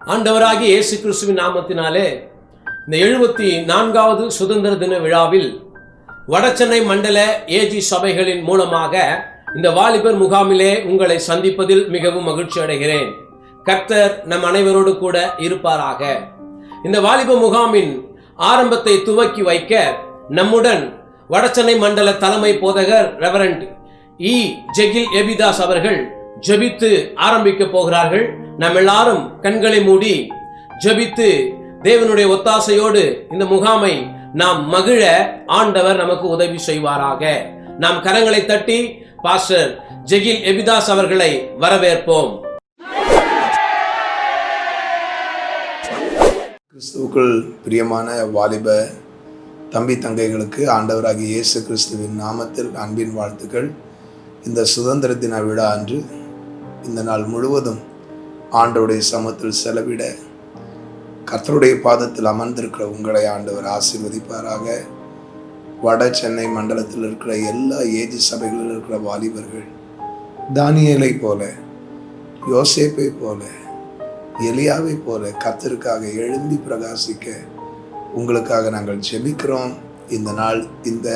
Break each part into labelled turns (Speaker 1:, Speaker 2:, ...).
Speaker 1: ஆண்டவராகிய இயேசு கிறிஸ்துவின் நாமத்தினாலே இந்த 74வது சுதந்திர தின விழாவில் வடசென்னை மண்டல ஏஜி சபைகளின் மூலமாக இந்த வாலிபர் முகாமிலே உங்களை சந்திப்பதில் மிகவும் மகிழ்ச்சி அடைகிறேன். கர்த்தர் நம் அனைவரோடு கூட இருப்பாராக. இந்த வாலிப முகாமின் ஆரம்பத்தை துவக்கி வைக்க நம்முடன் வடசென்னை மண்டல தலைமை போதகர் ரெவரண்ட் ஜெகில் எபிதாஸ் அவர்கள் ஜெபித்து ஆரம்பிக்க போகிறார்கள். நாம் எல்லாரும் கண்களை மூடி ஜெபித்து தேவனுடைய ஒத்தாசையோடு இந்த முகாமை நாம் மகிழ ஆண்டவர் நமக்கு உதவி செய்வாராக. நாம் கரங்களை தட்டி பாஸ்டர் ஜெகில் எபிதாஸ் அவர்களை வரவேற்போம்.
Speaker 2: கிறிஸ்துவுக்குள் பிரியமான வாலிப தம்பி தங்கைகளுக்கு ஆண்டவராகிய இயேசு கிறிஸ்துவின் நாமத்தில் அன்பின் வாழ்த்துக்கள். இந்த சுதந்திர தின விழா அன்று இந்த நாள் முழுவதும் ஆண்டவருடைய சமூகத்தில் செலவிட கர்த்தருடைய பாதத்தில் அமர்ந்திருக்கிற உங்களை ஆண்டவர் ஆசீர்வதிப்பாராக. வட சென்னை மண்டலத்தில் இருக்கிற எல்லா ஏஜி சபைகளில் இருக்கிற வாலிபர்கள் தானியேலை போல, யோசேப்பை போல, எலியாவை போல கர்த்தருக்காக எழும்பி பிரகாசிக்க உங்களுக்காக நாங்கள் ஜெபிக்கிறோம். இந்த நாள் இந்த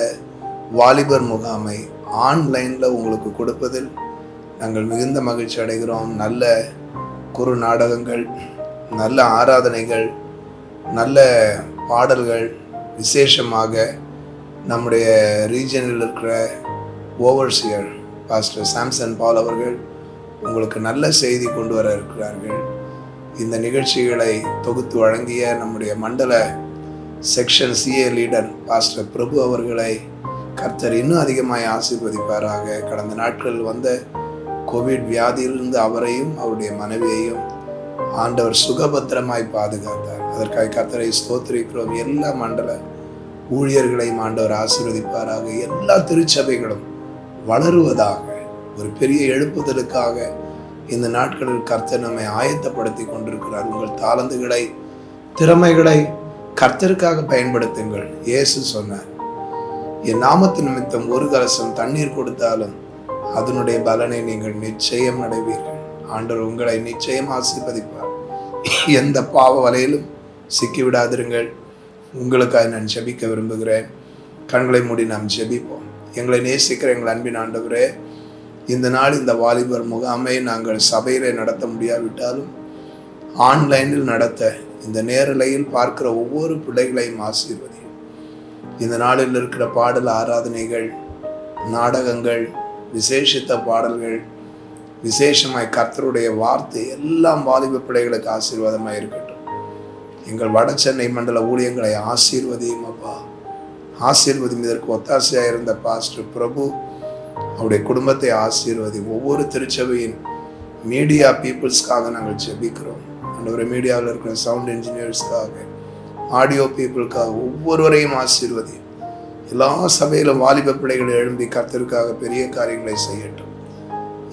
Speaker 2: வாலிபர் முகாமை ஆன்லைனில் உங்களுக்கு கொடுப்பதில் நாங்கள் மிகுந்த மகிழ்ச்சி அடைகிறோம். நல்ல குறு நாடகங்கள், நல்ல ஆராதனைகள், நல்ல பாடல்கள், விசேஷமாக நம்முடைய ரீஜனில் இருக்கிற ஓவர்சியர் பாஸ்டர் சாம்சன் பால் அவர்கள் உங்களுக்கு நல்ல செய்தி கொண்டு வர இருக்கிறார்கள். இந்த நிகழ்ச்சிகளை தொகுத்து வழங்கிய நம்முடைய மண்டல செக்ஷன் சிஏ லீடர் பாஸ்டர் பிரபு அவர்களை கர்த்தர் இன்னும் அதிகமாக ஆசீர்வதிப்பாராக. கடந்த நாட்களில் வந்த கோவிட் வியாதியிலிருந்து அவரையும் அவருடைய மனைவியையும் ஆண்டவர் சுகபத்திரமாய் பாதுகாத்தார். அதற்காக கர்த்தரை ஸ்தோத்திரிக்கிறோம். எல்லா மண்டல ஊழியர்களையும் ஆண்டவர் ஆசீர்வதிப்பாராக. எல்லா திருச்சபைகளும் வளருவதாக. ஒரு பெரிய எழுப்புதலுக்காக இந்த நாட்களில் கர்த்தர் நம்மை ஆயத்தப்படுத்தி கொண்டிருக்கிறார். உங்கள் தாளந்துகளை, திறமைகளை கர்த்தருக்காக பயன்படுத்துங்கள். இயேசு சொன்னார், என் நாமத்தின் நிமித்தம் ஒரு கலசம் தண்ணீர் கொடுத்தாலும் அதனுடைய பலனை நீங்கள் நிச்சயம் அடைவீர்கள். ஆண்டவர் உங்களை நிச்சயம் ஆசீர்வதிப்பார். எந்த பாவ வலையிலும் சிக்கிவிடாதிருங்கள். உங்களுக்காக நான் ஜெபிக்க விரும்புகிறேன். கண்களை மூடி நாம் ஜெபிப்போம். எங்களை நேசிக்கிற எங்கள் அன்பின் ஆண்டவரே, இந்த நாள் இந்த வாலிபர் முகாமை நாங்கள் சபையிலே நடத்த முடியாவிட்டாலும் ஆன்லைனில் நடத்த இந்த நேரலையில் பார்க்கிற ஒவ்வொரு பிள்ளைகளையும் ஆசீர்வதி. இந்த நாளில் இருக்கிற பாடல் ஆராதனைகள், நாடகங்கள், விசேஷித்த பாடல்கள், விசேஷமாய் கர்த்தருடைய வார்த்தை எல்லாம் வாலிப பிள்ளைகளுக்கு ஆசீர்வாதமாக இருக்கட்டும். எங்கள் வட சென்னை மண்டல ஊழியங்களை ஆசீர்வதியும் அப்பா, ஆசீர்வதியும். இதற்கு ஒத்தாசையாக இருந்த பாஸ்டர் பிரபு அவருடைய குடும்பத்தை ஆசீர்வதி. ஒவ்வொரு திருச்சபையின் மீடியா பீப்புள்ஸ்க்காக நாங்கள் ஜெபிக்கிறோம். ஒரு மீடியாவில் இருக்கிற சவுண்ட் இன்ஜினியர்ஸ்க்காக, ஆடியோ பீப்புளுக்காக ஒவ்வொருவரையும் ஆசீர்வதி. எல்லா சபையிலும் வாலிப பிள்ளைகளை எழும்பி கர்த்தருக்காக பெரிய காரியங்களை செய்யட்டும்.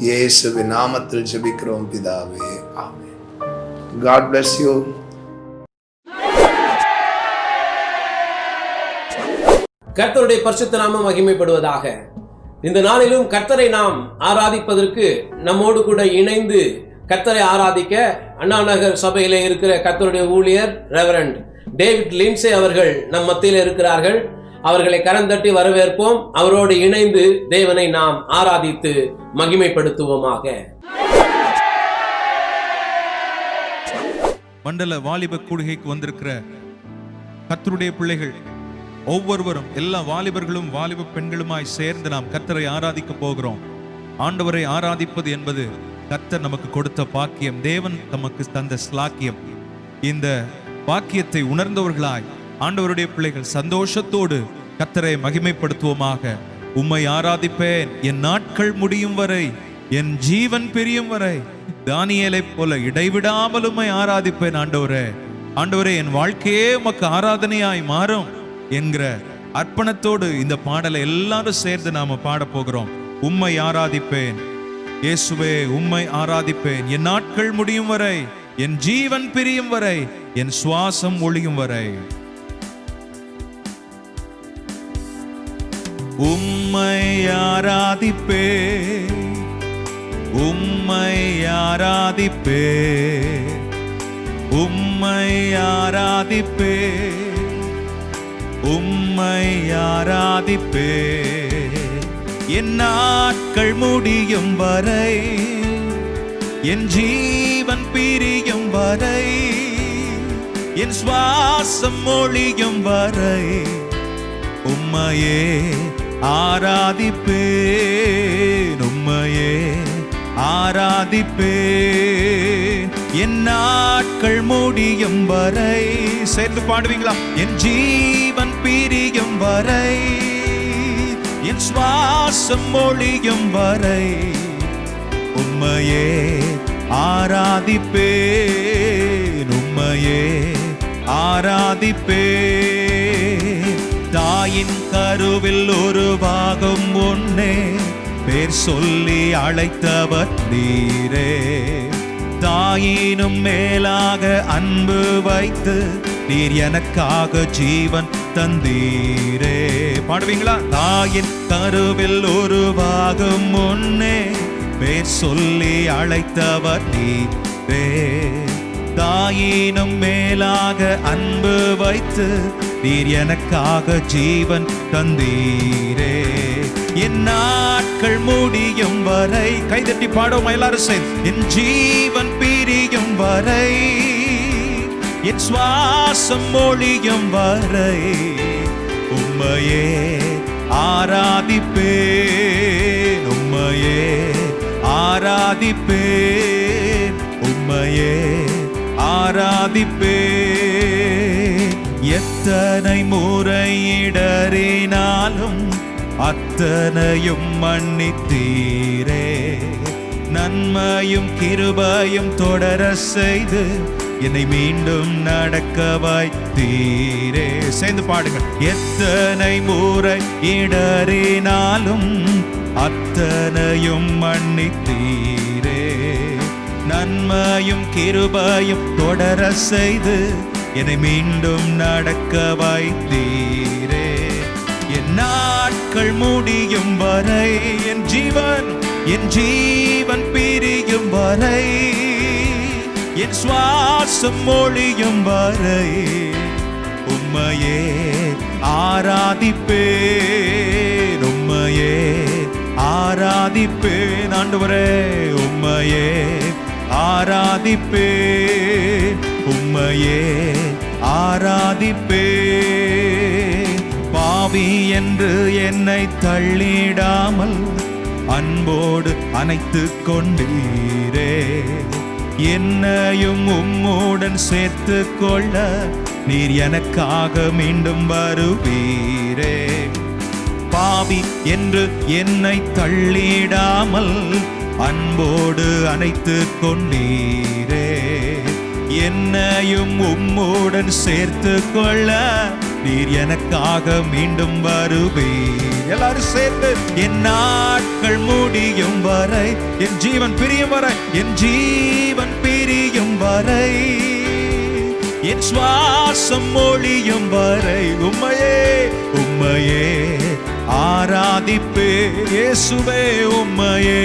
Speaker 2: இயேசுவின் நாமத்தில் ஜெபிக்கிறோம் பிதாவே, ஆமென். God bless you.
Speaker 1: கர்த்தருடைய பரிசுத்த நாமம் மகிமைப்படுவதாக. இந்த நாளிலும் கர்த்தரை நாம் ஆராதிப்பதற்கு நம்மோடு கூட இணைந்து கர்த்தரை ஆராதிக்க அண்ணா நகர் சபையிலே இருக்கிற கர்த்தருடைய ஊழியர் ரெவரண்ட் டேவிட் லின்சே அவர்கள் நம் மத்தியில் இருக்கிறார்கள். அவர்களை கரந்தட்டி வரவேற்போம். அவரோடு இணைந்து தேவனை நாம் ஆராதித்து மகிமைப்படுத்துவோமாக.
Speaker 3: மண்டல வாலிப கூடுகைக்கு வந்திருக்கிற கர்த்தருடைய பிள்ளைகள் ஒவ்வொருவரும், எல்லா வாலிபர்களும் வாலிப பெண்களுமாய் சேர்ந்து நாம் கர்த்தரை ஆராதிக்க போகிறோம். ஆண்டவரை ஆராதிப்பது என்பது கர்த்தர் நமக்கு கொடுத்த பாக்கியம், தேவன் நமக்கு தந்த ஸ்லாக்கியம். இந்த பாக்கியத்தை உணர்ந்தவர்களாய் ஆண்டவருடைய பிள்ளைகள் சந்தோஷத்தோடு கர்த்தரை மகிமைப்படுத்துவோமாக. உம்மை ஆராதிப்பேன் என் நாட்கள் முடியும் வரை, என் ஜீவன் பிரியும் வரை. தானியேலை போல இடைவிடாமல் உம்மை ஆராதிப்பேன் ஆண்டவரே. ஆண்டவரே, என் வாழ்க்கையே உமக்கு ஆராதனையாய் மாறும் என்கிற அர்ப்பணத்தோடு இந்த பாடலை எல்லாரும் சேர்ந்து நாம பாட போகிறோம். உம்மை ஆராதிப்பேன் இயேசுவே, உம்மை ஆராதிப்பேன் என் நாட்கள் முடியும் வரை, என் ஜீவன் பிரியும் வரை, என் சுவாசம் ஒளியும் வரை. உம்மை ஆராதிப்பேன், உம்மை ஆராதிப்பேன், உம்மை ஆராதிப்பே, உம்மை ஆராதிப்பே. என் நாட்கள் முடியும் வரை, என் ஜீவன் பிரியும் வரை, என் சுவாசம் ஒழியும் வரை உம்மையே ஆராதிப்பேன், உம்மையே ஆராதிப்பேன். என் நாட்கள் முடியும் வரை, சேர்ந்து பாடுவீங்களா? என் ஜீவன் பிரியும் வரை, என் சுவாசம் ஒழியும் வரை உம்மையே ஆராதிப்பேன், உம்மையே ஆராதிப்பேன். தாயின் கருவில் உருவாகும் முன்னே பேர் சொல்லி அழைத்தவர் நீரே. தாயினும் மேலாக அன்பு வைத்து நீர் எனக்காக ஜீவன் தந்தீரே. பாடுவீங்களா? தாயின் கருவில் உருவாகும் முன்னே பேர் சொல்லி அழைத்தவர் நீரே. தாயினும் மேலாக அன்பு வைத்து நீர் எனக்காக ஜீவன் தந்தீரே. என் நாட்கள் முடியும் வரை, கைதட்டி பாடுவோம் எல்லாரும் சேர்ந்து. என் ஜீவன் பிரியும் வரை, என் சுவாசம் ஒழியும் வரை உம்மையே ஆராதிப்பேன், உம்மையே ஆராதிப்பேன், உம்மையே ஆராதிப்பேன். எத்தனை முறை இடறினாலும் அத்தனையும் மன்னித்தீரே. நன்மையும் கிருபையும் தொடர செய்து என்னை மீண்டும் நடக்க வைத்தீரே. சேர்ந்து பாடுங்கள். எத்தனை முறை இடறினாலும் அத்தனையும் மன்னித்தீரே. நன்மையும் கிருபையும் தொடர செய்து என்னை மீண்டும் நடக்க வைத்தீரே. என் நாட்கள் முடியும் வரை, என் ஜீவன் பிரியும் வரை, என் சுவாசம் ஒழியும் வரை உம்மையே ஆராதிப்பேன், உம்மையே ஆராதிப்பேன். ஆண்டவரே உம்மையே ஆராதிப்பேன், உம்மையே ஆராதிப்பேன். பாவி என்று என்னை தள்ளிடாமல் அன்போடு அணைத்து கொண்டீரே. என்னையும் உம்முடன் சேர்த்து கொள்ள நீர் எனக்காக மீண்டும் வருவீரே. பாவி என்று என்னை தள்ளிடாமல் அன்போடு அணைத்து கொண்டீரே. என்னையும் உம்முடன் சேர்த்து கொள்ள நீர் எனக்காக மீண்டும் வருவீர். எல்லாரும் சேர்ந்து. என் நாட்கள் முடியும் வரை, என் ஜீவன் பிரியும் வரை, என் ஜீவன் பிரியும் வரை, என் சுவாசம் ஒழியும் வரை உம்மையே உம்மையே ஆராதிப்பேன். இயேசுவே உம்மையே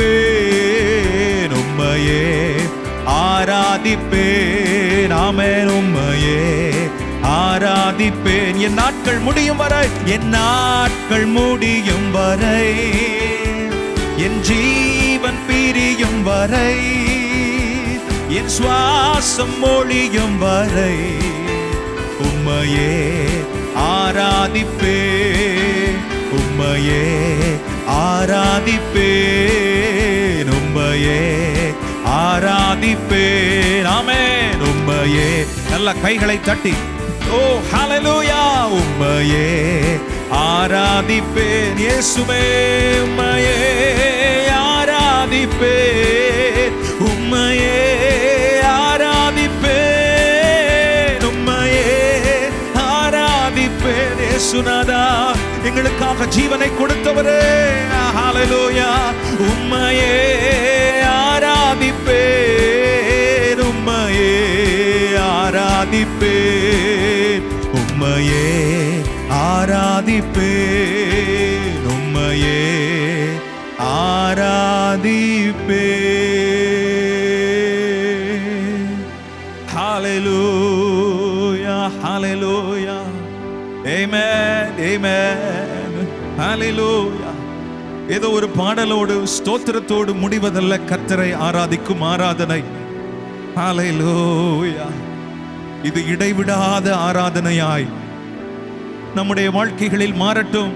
Speaker 3: ஆராதிப்பேன், உம்மையே ஆராதிப்பேன். ஆமென். உம்மையே ஆராதிப்பேன். என் நாட்கள் முடியும் வரை, என் நாட்கள் முடியும் வரை, என் ஜீவன் பிரியும் வரை, என் சுவாசம் ஒழியும் வரை உம்மையே ஆராதிப்பேன், உம்மையே ஆராதிப்பேன், உம்மையே ஆராதிப்பேன். ஆமென். உம்மையே. நல்ல கைகளை தட்டி ஓ ஹல்லேலூயா. உம்மையே ஆராதிப்பேன். இயேசுவே உம்மையே ஆராதிப்பேன், உம்மையே ஆராதிப்பேன், உம்மையே ஆராதிப்பேன். இயேசுநாதா, எங்களுக்காக ஜீவனை கொடுத்தவரே, ஹல்லேலூயா. உம்மையே ஆராதிப்பேன், உம்மையே ஆராதிப்பேன், உம்மையே ஆராதிப்பேன், உம்மையே ஆராதிப்பேன். Amen, amen. Hallelujah. ஏதோ ஒரு பாடலோடு ஸ்தோத்திரத்தோடு முடிவதல்ல கர்த்தரை ஆராதிக்கும் ஆராதனை. ஹalleluya. இது இடைவிடாத ஆராதனையாய் நம்முடைய வாழ்க்கைகளில் மாறட்டும்.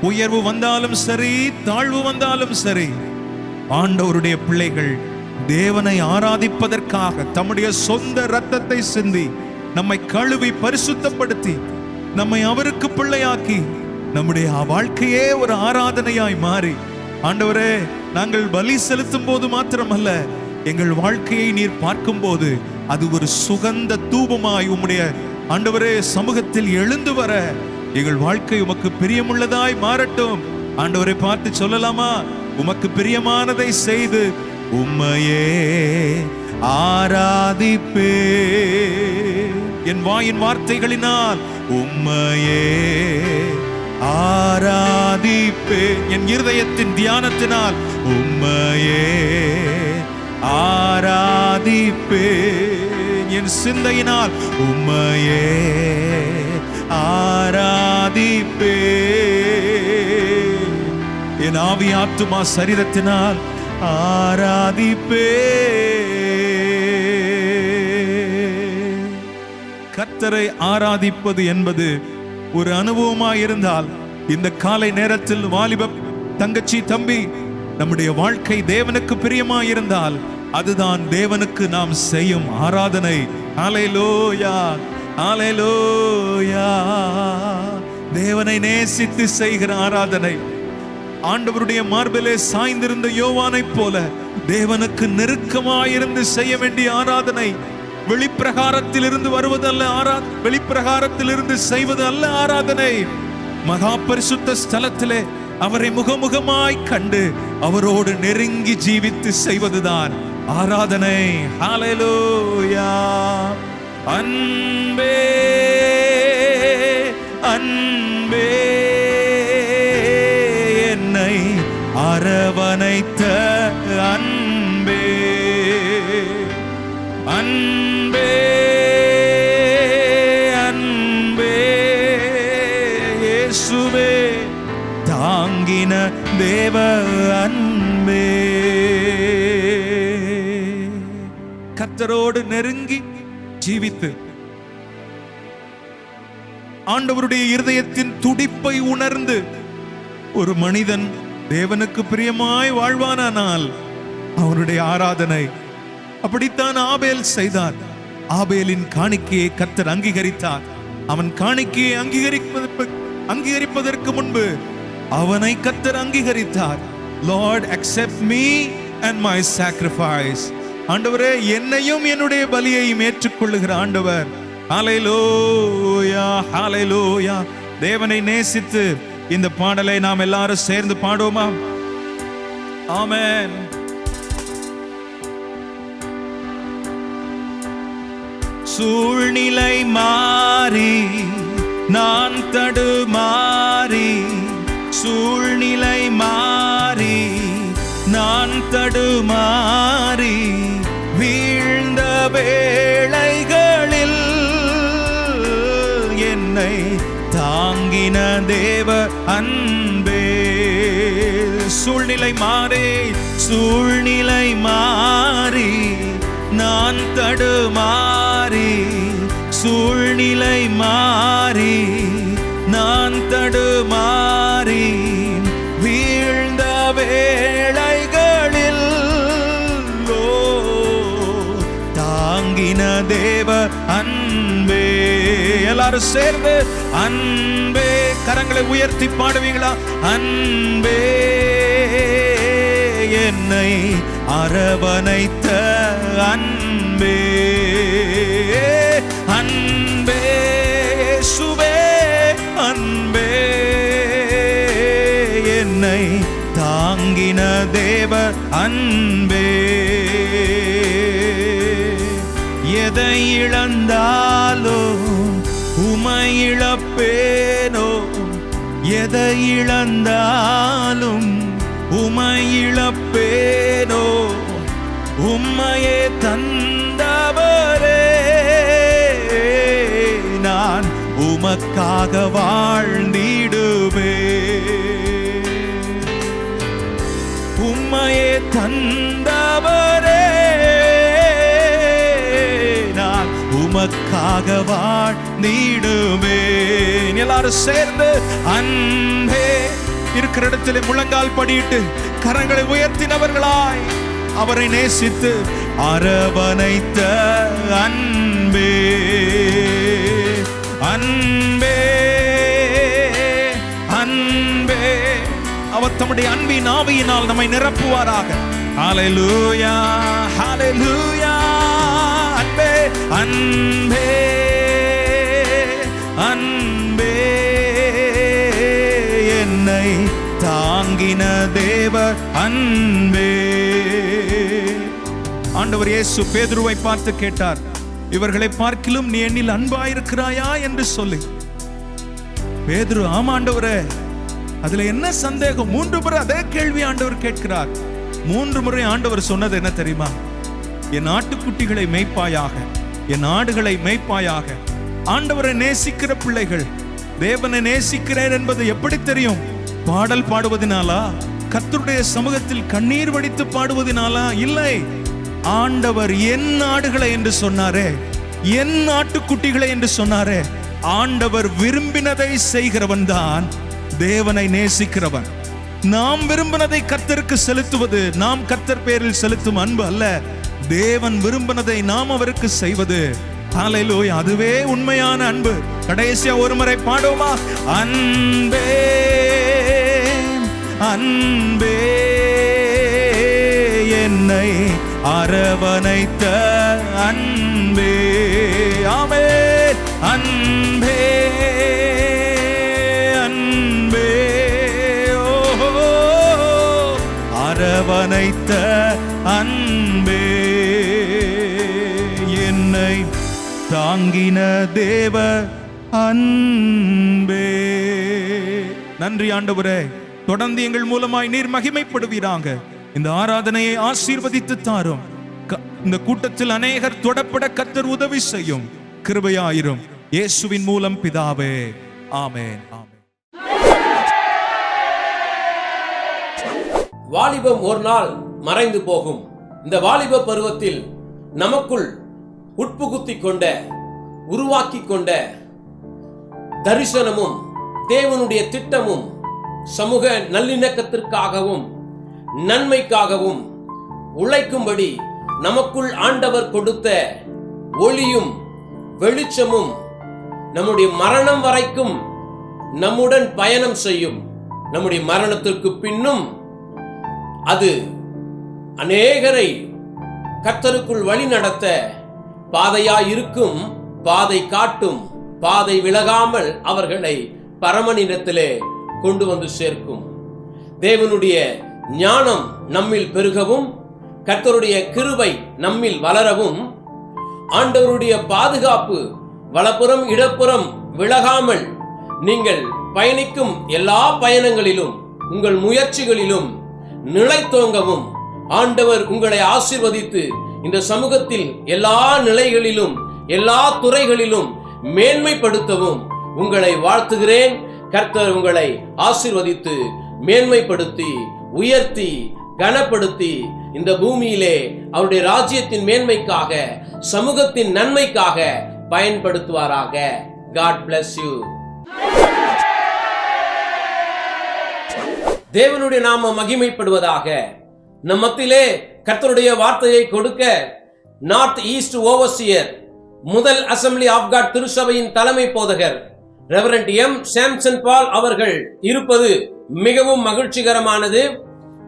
Speaker 3: உயர்வு வந்தாலும் சரி, தாழ்வு வந்தாலும் சரி, ஆண்டவருடைய பிள்ளைகள் தேவனை ஆராதிப்பதற்காக தம்முடைய சொந்த இரத்தத்தை சிந்தி நம்மை கழுவி பரிசுத்தப்படுத்தி நம்மை அவருக்கு பிள்ளையாக்கி நம்முடைய வாழ்க்கையே ஒரு ஆராதனையாய் மாறி, ஆண்டவரே நாங்கள் பலி செலுத்தும் போது மாத்திரமல்ல, எங்கள் வாழ்க்கையை நீர் பார்க்கும் போது அது ஒரு சுகந்த தூபமாய் உம்முடைய ஆண்டவரே சமூகத்தில் எழுந்து வர எங்கள் வாழ்க்கை உமக்கு பிரியமுள்ளதாய் மாறட்டும். ஆண்டவரை பார்த்து சொல்லலாமா? உமக்கு பிரியமானதை செய்து உம்மையே ஆராதிப்பே. என் வாயின் வார்த்தைகளினால் உம்மையே ஆராதிப்பே. என் இருதயத்தின் தியானத்தினால் உம்மையே ஆராதிப்பே. என் சிந்தையினால் உம்மையே ஆராதிப்பே. என் ஆவி ஆத்துமா சரீரத்தினால் ஆராதிப்பே. கர்த்தரை ஆராதிப்பது என்பது ஒரு அனுபவமாய் இருந்தால், இந்த காலை நேரத்தில் வாலிப தங்கச்சி தம்பி, நம்முடைய வாழ்க்கை தேவனுக்கு பிரியமாய் இருந்தால் அதுதான் தேவனுக்கு நாம் செய்யும் ஆராதனை. ஹalleluya, ஹalleluya. தேவனை நேசித்து செய்கிற ஆராதனை. ஆண்டவருடைய மார்பிலே சாய்ந்திருந்த யோவானை போல தேவனுக்கு நெருக்கமாயிருந்து செய்ய வேண்டிய ஆராதனை. வெளிப்பிரகாரத்தில் இருந்து வருவதல்ல வெளிப்பிரகாரத்தில் இருந்து செய்வது அல்ல ஆராதனை. மகா பரிசுத்த ஸ்தலத்திலே அவரை முகமுகமாய் கண்டு அவரோடு நெருங்கி ஜீவித்து செய்வதுதான் ஆராதனை. ஹalleluya. அன்பே அன்பே என்னை அரவணைத்த அன்பே அன்பே அன்பே இயேசுவே தாங்கின தேவ அன்பே. கர்த்தரோடு நெருங்கி ஜீவித்து ஆண்டவருடைய இருதயத்தின் துடிப்பை உணர்ந்து ஒரு மனிதன் தேவனுக்கு பிரியமாய் வாழ்வானால் அவருடைய ஆராதனை. அப்படித்தான் ஆபேல் செய்தார். ஆபேலின் காணிக்கையை கர்த்தர் அங்கீகரித்தார். அவன் காணிக்கையை அங்கீகரிப்பதற்கு முன்பு அவனை கர்த்தர் அங்கீகரித்தார். Lord accept me and my sacrifice. ஆண்டவரே, என்னையும் என்னுடைய பலியையும் ஏற்றுக்கொள்ளுகிற ஆண்டவர். ஹalleluya, ஹalleluya. தேவனை நேசித்து இந்த பாடலை நாம் எல்லாரும் சேர்ந்து பாடுவோமா? ஆமென். சூழ்நிலை மாறி நான் தடுமாறி, சூழ்நிலை மாறி நான் தடுமாறி வீழ்ந்த வேளைகளில் என்னை தாங்கின தேவ அன்பே. சூழ்நிலை மாறி, சூழ்நிலை மாறி நான் தடுமாறி, சூழ்நிலை மாறி நான் தடுமாறி வீழ்ந்த வேளைகளில் தாங்கின தேவ அன்பே. எல்லாரும் சேர்ந்து அன்பே, கரங்களை உயர்த்தி பாடுவீங்களா? அன்பே என்னை அரவணைத்த அன்பே, அன்பே சுவே அன்பே என்னை தாங்கின தேவ அன்பே. எதை இழந்தாலோ உமை இழப்பேனோ, எதை இழந்தாலும் உமை இழப்பேனோ, உம்மையே தந்தவரே நான் உமக்காக வாழ்ந்திடுவே. உம்மையே தந்தவரே நான் உமக்காக வாழ்ந்திடுவேன். எல்லாரும் சேர்ந்து அன்பே இருக்கிற இடத்திலே முழங்கால் படியிட்டு கரங்களை உயர்த்தினவர்களாய் அவரை நேசித்து அரவணைத்த அன்பே அன்பே அன்பே. அவர் தம்முடைய அன்பின் ஆவியினால் நம்மை நிரப்புவாராக. ஹல்லேலூயா ஹல்லேலூயா. அன்பே அன்பே அன்பே என்னை தாங்கின தேவ அன்பே. ஆண்டவர் இயேசு பேதுருவை பார்த்து கேட்டார், இவர்களை பார்க்கிலும் நீ என்னில் அன்பாயிருக்கிறாயா என்று சொல்லி. பேதுரு ஆமா ஆண்டவரே, அதுல என்ன சந்தேகம்? 3 முறை அதே கேள்வி ஆண்டவர் கேட்கிறார். 3 முறை ஆண்டவர் சொன்னது என்ன தெரியுமா? என் ஆட்டுக்குட்டிகளை மேய்ப்பாயாக, என் ஆடுகளை மேய்ப்பாயாக. ஆண்டவரை நேசிக்கிற பிள்ளைகள் தேவனை நேசிக்கிறேன் என்பது எப்படி தெரியும்? பாடல் பாடுவதனாலா? கர்த்தருடைய சமூகத்தில் கண்ணீர் வடித்து பாடுவதனாலா? இல்லை. ஆண்டவர் என் ஆடுகளை என்று சொன்னாரே, என் ஆட்டுக்குட்டிகளை என்று சொன்னாரே. ஆண்டவர் விரும்பினதை செய்கிறவன் தான் தேவனை நேசிக்கிறவன். நாம் விரும்பினதை கர்த்தருக்கு செலுத்துவது நாம் கர்த்தர் பேரில் செலுத்தும் அன்பு அல்ல. தேவன் விரும்பினதை நாம் அவருக்கு செய்வது. ஹல்லேலூயா, அதுவே உண்மையான அன்பு. கடைசியா ஒரு முறை பாடுவோமா? அன்பே அன்பே என்னை அரவணைத்த அன்பே. ஆமென். அன்பே அன்பே ஓஹோ அரவணைத்த அன்பே என்னை தாங்கின தேவ அன்பே. நன்றி ஆண்டவரே, தொடர்ந்து எங்கள் மூலமாய் நீர் மகிமைப்படுவீராங்க. இந்த ஆராதனையை ஆசீர்வதித்து தாரும். இந்த கூட்டத்தில் அநேகர் தொடப்பட கர்த்தர் உதவி செய்யும். கிருபையாயிரும். இயேசுவின் மூலம் பிதாவே, ஆமென்.
Speaker 1: வாலிபம் ஒரு நாள் மறைந்து போகும். இந்த வாலிப பருவத்தில் நமக்குள் உட்புகுத்தி கொண்ட உருவாக்கி கொண்ட தரிசனமும் தேவனுடைய திட்டமும் சமூக நல்லிணக்கத்திற்காகவும் நன்மைக்காகவும் உழைக்கும்படி நமக்குள் ஆண்டவர் கொடுத்த ஒளியும் வெளிச்சமும் நம்முடைய மரணம் வரைக்கும் நம்முடன் பயணம் செய்யும். நம்முடைய மரணத்திற்கு பின்னும் அது அநேகரை கர்த்தருக்குள் வழி நடத்த பாதையாயிருக்கும். பாதை காட்டும். பாதை விலகாமல் அவர்களை பரமனிடத்திலே கொண்டு வந்து சேர்க்கும். தேவனுடைய ஞானம் நம்மில் பெருகவும், கர்த்தருடைய கிருபை நம்மில் வளரவும், ஆண்டவருடைய பாதுகாப்பு வலப்புறம் இடப்புறம் விலகாமல் நீங்கள் பயணிக்கும் எல்லா பயணங்களிலும் உங்கள் முயற்சிகளிலும் நிலைத்தோங்கவும், ஆண்டவர் உங்களை ஆசீர்வதித்து இந்த சமூகத்தில் எல்லா நிலைகளிலும் எல்லா துறைகளிலும் மேன்மைப்படுத்தவும் உங்களை வாழ்த்துகிறேன். கர்த்தர் உங்களை ஆசீர்வதித்து மேன்மைப்படுத்தி உயர்த்தி கனப்படுத்தி இந்த பூமியிலே அவருடைய ராஜ்யத்தின் மேன்மைக்காக சமூகத்தின் நன்மைக்காக பயன்படுத்துவாராக. God bless you. தேவனுடைய நாம மகிமைப்படுவதாக. நம் மத்தியிலே கர்த்தருடைய வார்த்தையை கொடுக்க நார்த் ஈஸ்ட் ஓவர்சியர் முதல் அசம்பிளி ஆஃப் காட் திருச்சபையின் தலைமை போதகர் ரெவரண்ட் எம் சாம்சன் பால் அவர்கள் இருப்பது மிகவும் மகிழ்ச்சிகரமானது.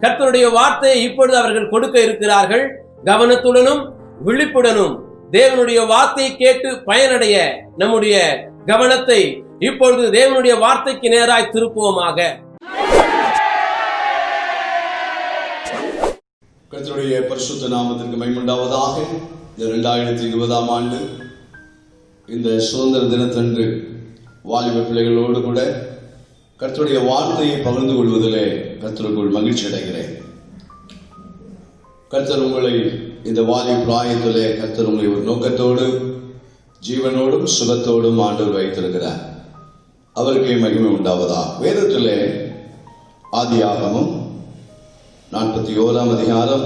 Speaker 1: கர்த்தருடைய வார்த்தையை இப்பொழுது அவர்கள் கொடுக்க இருக்கிறார்கள். கவனத்துடனும் விழிப்புடனும் தேவனுடைய வார்த்தையை கேட்டு பயனடைய நம்முடைய கவனத்தை இப்பொழுது தேவனுடைய வார்த்தைக்கு நேராய் திருப்புவோமாக.
Speaker 4: கர்த்தருடைய பரிசுத்த நாமத்திற்கு மகிமை உண்டாவதாக. இந்த 2020ஆம் ஆண்டு இந்த சுதந்திர தினத்தன்று வாலிப பிள்ளைகளோடு கூட கர்த்தருடைய வார்த்தையை பகிர்ந்து கொள்வதிலே கர்த்தருக்குள் மகிழ்ச்சி அடைகிறேன். கர்த்தர் உங்களை இந்த வாலிப பிராயத்திலே கர்த்தர் உங்களை ஒரு நோக்கத்தோடு ஜீவனோடும் சுகத்தோடும் ஆண்டவர் வைத்திருக்கிறார். அவருக்கே மகிமை உண்டாவதா. வேதத்திலே ஆதியாகமம் 41 அதிகாரம்,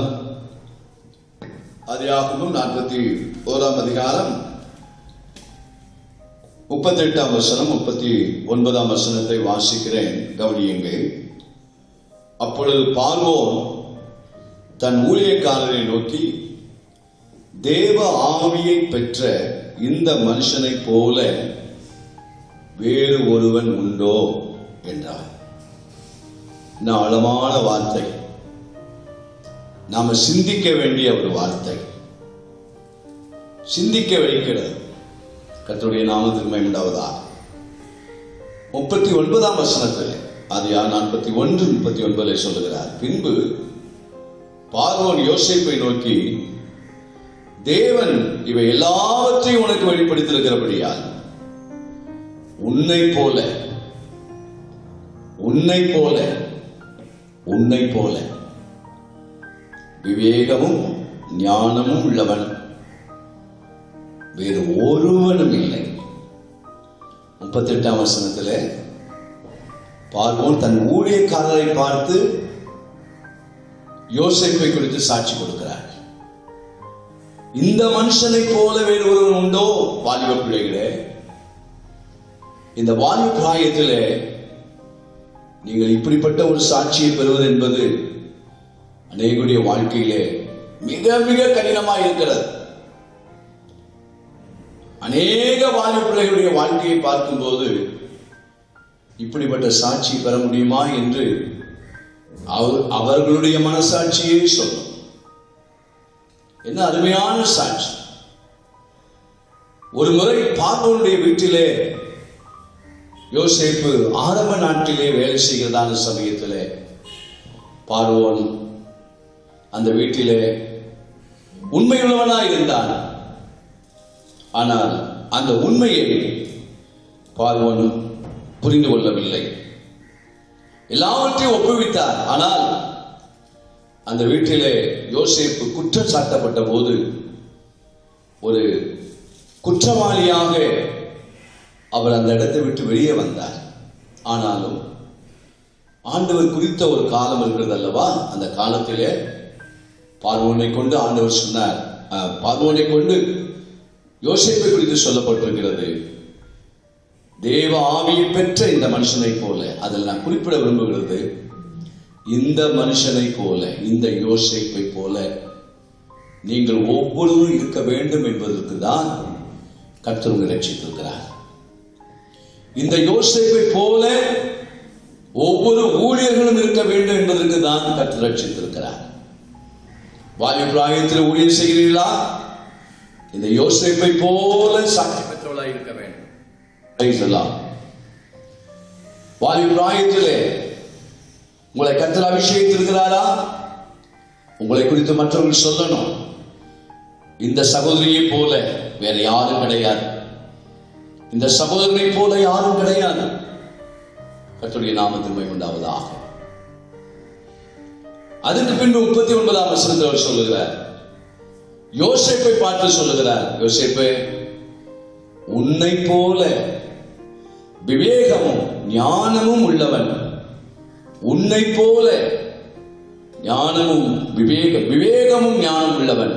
Speaker 4: ஆதியாகமம் 41 அதிகாரம் 38 வசனம் 39 வசனத்தை வாசிக்கிறேன், கவனியுங்கள். அப்பொழுது பார்வோன் தன் ஊழியக்காரரை நோக்கி, தேவ ஆவியை பெற்ற இந்த மனுஷனை போல வேறு ஒருவன் உண்டோ என்றார். இந்த ஆழமான வார்த்தை, நாம சிந்திக்க வேண்டிய ஒரு வார்த்தை, சிந்திக்க வைக்கிறது. கர்த்தருடைய நாமத்திற்கு மகிமை உண்டாவதாக. 39 வசனத்தில், ஆதியா 41:39 சொல்லுகிறார், பின்பு பார்வோன் யோசேப்பை நோக்கி, தேவன் இவை எல்லாவற்றையும் உனக்கு வெளிப்படுத்தியிருக்கிறபடியால் உன்னை போல விவேகமும் ஞானமும் உள்ளவன் வேறு ஒருவனும் இல்லை. 38 வசனத்தில் பார்வோன் தன் ஊழியக்காரரை பார்த்து யோசேப்பை குறித்து சாட்சி கொடுக்கிறார். இந்த மனுஷனை போல வேறு ஒருவன் உண்டோ? வாலிப பிள்ளைகளே, இந்த வாலிப பிராயத்திலே நீங்கள் இப்படிப்பட்ட ஒரு சாட்சியை பெறுவது என்பது அநேகருடைய வாழ்க்கையிலே மிக மிக கடினமாக இருக்கிறது. அநேக வாலிப பிள்ளைகளுடைய வாழ்க்கையை பார்க்கும்போது இப்படிப்பட்ட சாட்சி பெற முடியுமா என்று அவர்களுடைய மனசாட்சியே சொல்லும். என்ன அருமையான சாட்சி! ஒரு முறை பார்வோனுடைய வீட்டிலே யோசேப்பு ஆரம்ப நாட்டிலே வேலை செய்கிறதான சமயத்திலே பார்வோன் அந்த வீட்டிலே உண்மையுள்ளவனாய் இருந்தான். ஆனால் அந்த உண்மையை பார்வோன் புரிந்து கொள்ளவில்லை. எல்லாவற்றையும் ஒப்புவித்தார். ஆனால் அந்த வீட்டிலே யோசேப்பு குற்றம் சாட்டப்பட்ட போது ஒரு குற்றவாளியாக அவர் அந்த இடத்தை விட்டு வெளியே வந்தார். ஆனாலும் ஆண்டவர் குறித்த ஒரு காலம் இருக்கிறது அல்லவா? அந்த காலத்திலே பார்வோனை கொண்டு ஆண்டவர் சொன்னார், பார்வோனை கொண்டு யோசேப்பை குறித்து சொல்லப்பட்டிருக்கிறது, தேவ ஆவியை பெற்ற இந்த மனுஷனை போல. அதில் நான் குறிப்பிட விரும்புகிறது, இந்த மனுஷனை போல, இந்த யோசேப்பை போல நீங்கள் ஒவ்வொருவரும் இருக்க வேண்டும் என்பதற்கு தான் கர்த்தர் உங்களை ரட்சித்திருக்கிறார். இந்த யோசேப்பை போல ஒவ்வொரு ஊழியர்களும் இருக்க வேண்டும் என்பதற்கு தான் கர்த்தர் ரட்சித்திருக்கிறார். வாலிப பிராயத்தில் ஊழியர் செய்கிறீர்களா? இந்த யோசேப்பை போல சாட்சி பெற்றவர்களாக இருக்க வேண்டும். வாலிப பிராயத்திலே உங்களை கர்த்தர் அபிஷேகித்திருக்கிறாரா? உங்களை குறித்து மற்றவர்கள் சொல்லணும், இந்த சகோதரியை போல வேற யாரும் கிடையாது, இந்த சகோதரனை போல யாரும் கிடையாது. கர்த்தருடைய நாமத்திற்கு மகிமை உண்டாவதாக. அதுக்கு பின்பு 39 வசனத்தில் அவர் சொல்லுகிறார், யோசேப்பை பார்த்து சொல்லுகிறார், யோசேப்பே, உன்னை போல விவேகமும் ஞானமும் உள்ளவன், உன்னை போல ஞானமும் விவேகமும் ஞானம் உள்ளவன்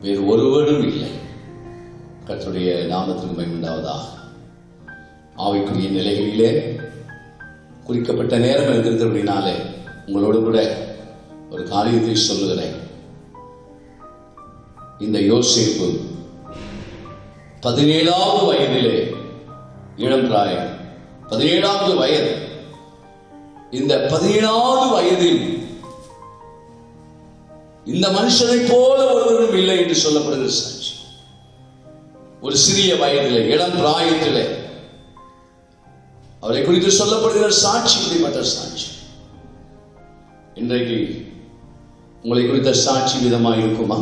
Speaker 4: வேறு ஒருவரும் இல்லை. கர்த்தருடைய நாமத்திற்கு மகிமை உண்டாவதாக. ஆவிக்குரிய நிலைகளிலே குறிக்கப்பட்ட நேரம் இருக்கிறதுனாலே உங்களோடு கூட ஒரு காரியத்தை சொல்லுகிறேன். இந்த யோசேப்பு 17வது வயதிலே, இளம் பிராயம், 17வது வயது, இந்த 17வது வயதில் இந்த மனுஷனை போல ஒருவரும் இல்லை என்று சொல்லப்படுகிற சாட்சி. ஒரு சிறிய வயதிலே, இளம் பிராயத்திலே அவரை குறித்து சொல்லப்படுகிற சாட்சி இப்படிப்பட்ட சாட்சி. இன்றைக்கு உங்களை குறித்த சாட்சி விதமாக இருக்குமா?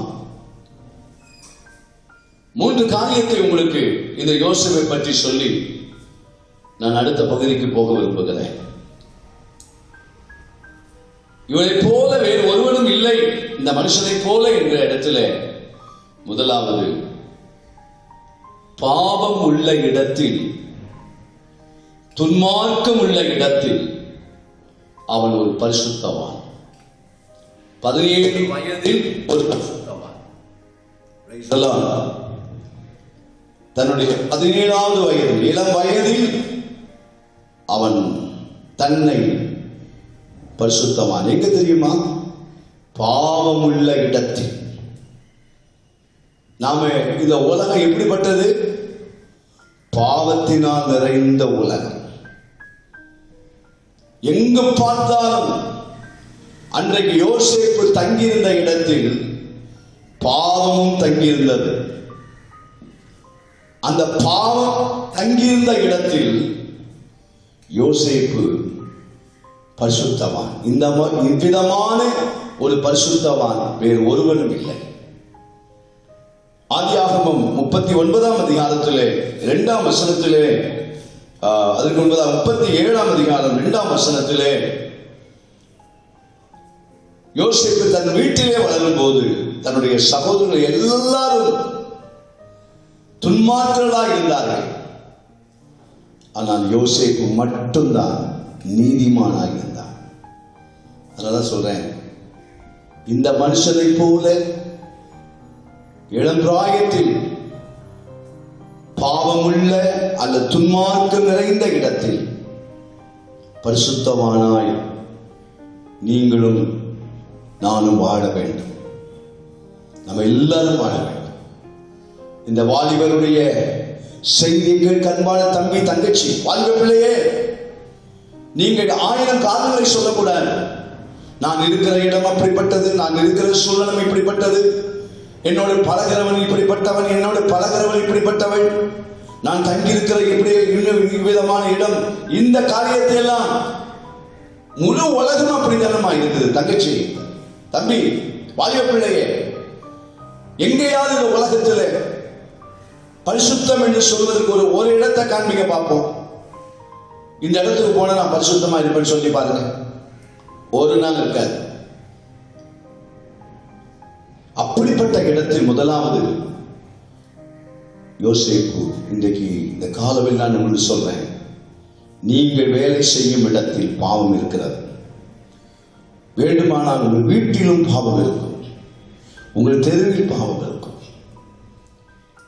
Speaker 4: 3 காரியத்தை உங்களுக்கு இந்த யோசேப்பை பற்றி சொல்லி நான் அடுத்த பகுதிக்கு போக விரும்புகிறேன். இவரை போல வேறு ஒருவனும் இல்லை இந்த மனுஷனை போல என்ற இடத்துல முதலாவது, பாவம் உள்ள இடத்தில் துன்மார்க்கம் உள்ள இடத்தில் அவன் ஒரு பரிசுத்தவான். 17 வயதில் ஒரு பரிசுத்தவான். தன்னுடைய 17வது வயதில், இளம் வயதில் அவன் தன்னை பரிசுத்தவான். எங்க தெரியுமா? பாவமுள்ள இடத்தில். நாம இந்த உலகம் எப்படிப்பட்டது? பாவத்தினால் நிறைந்த உலகம். எங்கு பார்த்தாலும் அன்றைக்கு யோசேப்பு தங்கியிருந்த இடத்தில் பாவமும் தங்கியிருந்தது. அந்த பாவம் தங்கியிருந்த இடத்தில் யோசேப்பு பரிசுத்தவான். இந்த விதமான ஒரு பரிசுத்தவான் வேறு ஒருவரும் இல்லை. ஆதியாகமம் 39ஆம் அதிகாரத்திலே 2ஆம் வசனத்திலே, அதற்கு முன்பதாக 37ஆம் அதிகாரம் 2ஆம் வசனத்திலே, யோசேப்பு தன் வீட்டிலே வளரும் போது தன்னுடைய சகோதரர்கள் எல்லாரும் துன்மார்க்கர்களாக இருந்தார்கள். ஆனால் யோசேப்பு மட்டும்தான் நீதிமானாக இருந்தான். அதனால சொல்றேன், இந்த மனுஷனை போல இளம் பிராயத்தில் பாவமுள்ள அல்ல துன்மார்க்கம் நிறைந்த இடத்தில் பரிசுத்தவானாய் நீங்களும் நானும் வாழ வேண்டும். நம்ம எல்லாரும் வாழ வேண்டும். இந்த வாலிபருடைய செய்திக்கு அன்பான தம்பி, தங்கச்சி, வாலிப பிள்ளையே, நீங்கள் 1000 காரணங்களை சொல்லக்கூடாது. நான் இருக்கிற இடம் அப்படிப்பட்டது, நான் இருக்கிற சூழலும் இப்படிப்பட்டது, என்னோடு பழகிறவன் இப்படிப்பட்டவன், என்னோடு பழகிறவன் இப்படிப்பட்டவள், நான் தங்கியிருக்கிற இப்படி விதமான இடம். இந்த காரியத்தை எல்லாம் முழு உலகம் அப்படித்தனமா இருக்குது. தங்கச்சி, தம்பி, வாலிப பிள்ளையே, எங்கேயாவது இந்த உலகத்தில் பரிசுத்தம் என்று சொல்வதற்கு ஒரு இடத்தை காண்பிக்க பார்ப்போம். இந்த இடத்துக்கு போன நான் பரிசுத்தமா இருப்பேன்னு சொல்லி பாருங்க, ஒரு நாள் இருக்காது. அப்படிப்பட்ட இடத்தில் முதலாவது யோசேப்பு. இன்றைக்கு இந்த காலவில் நான் உங்களுக்கு சொல்றேன், நீங்கள் வேலை செய்யும் இடத்தில் பாவம் இருக்கிறது. வேண்டுமானால் உங்கள் வீட்டிலும் பாவம் இருக்கும், உங்கள் தெருவில் பாவம் இருக்கும்.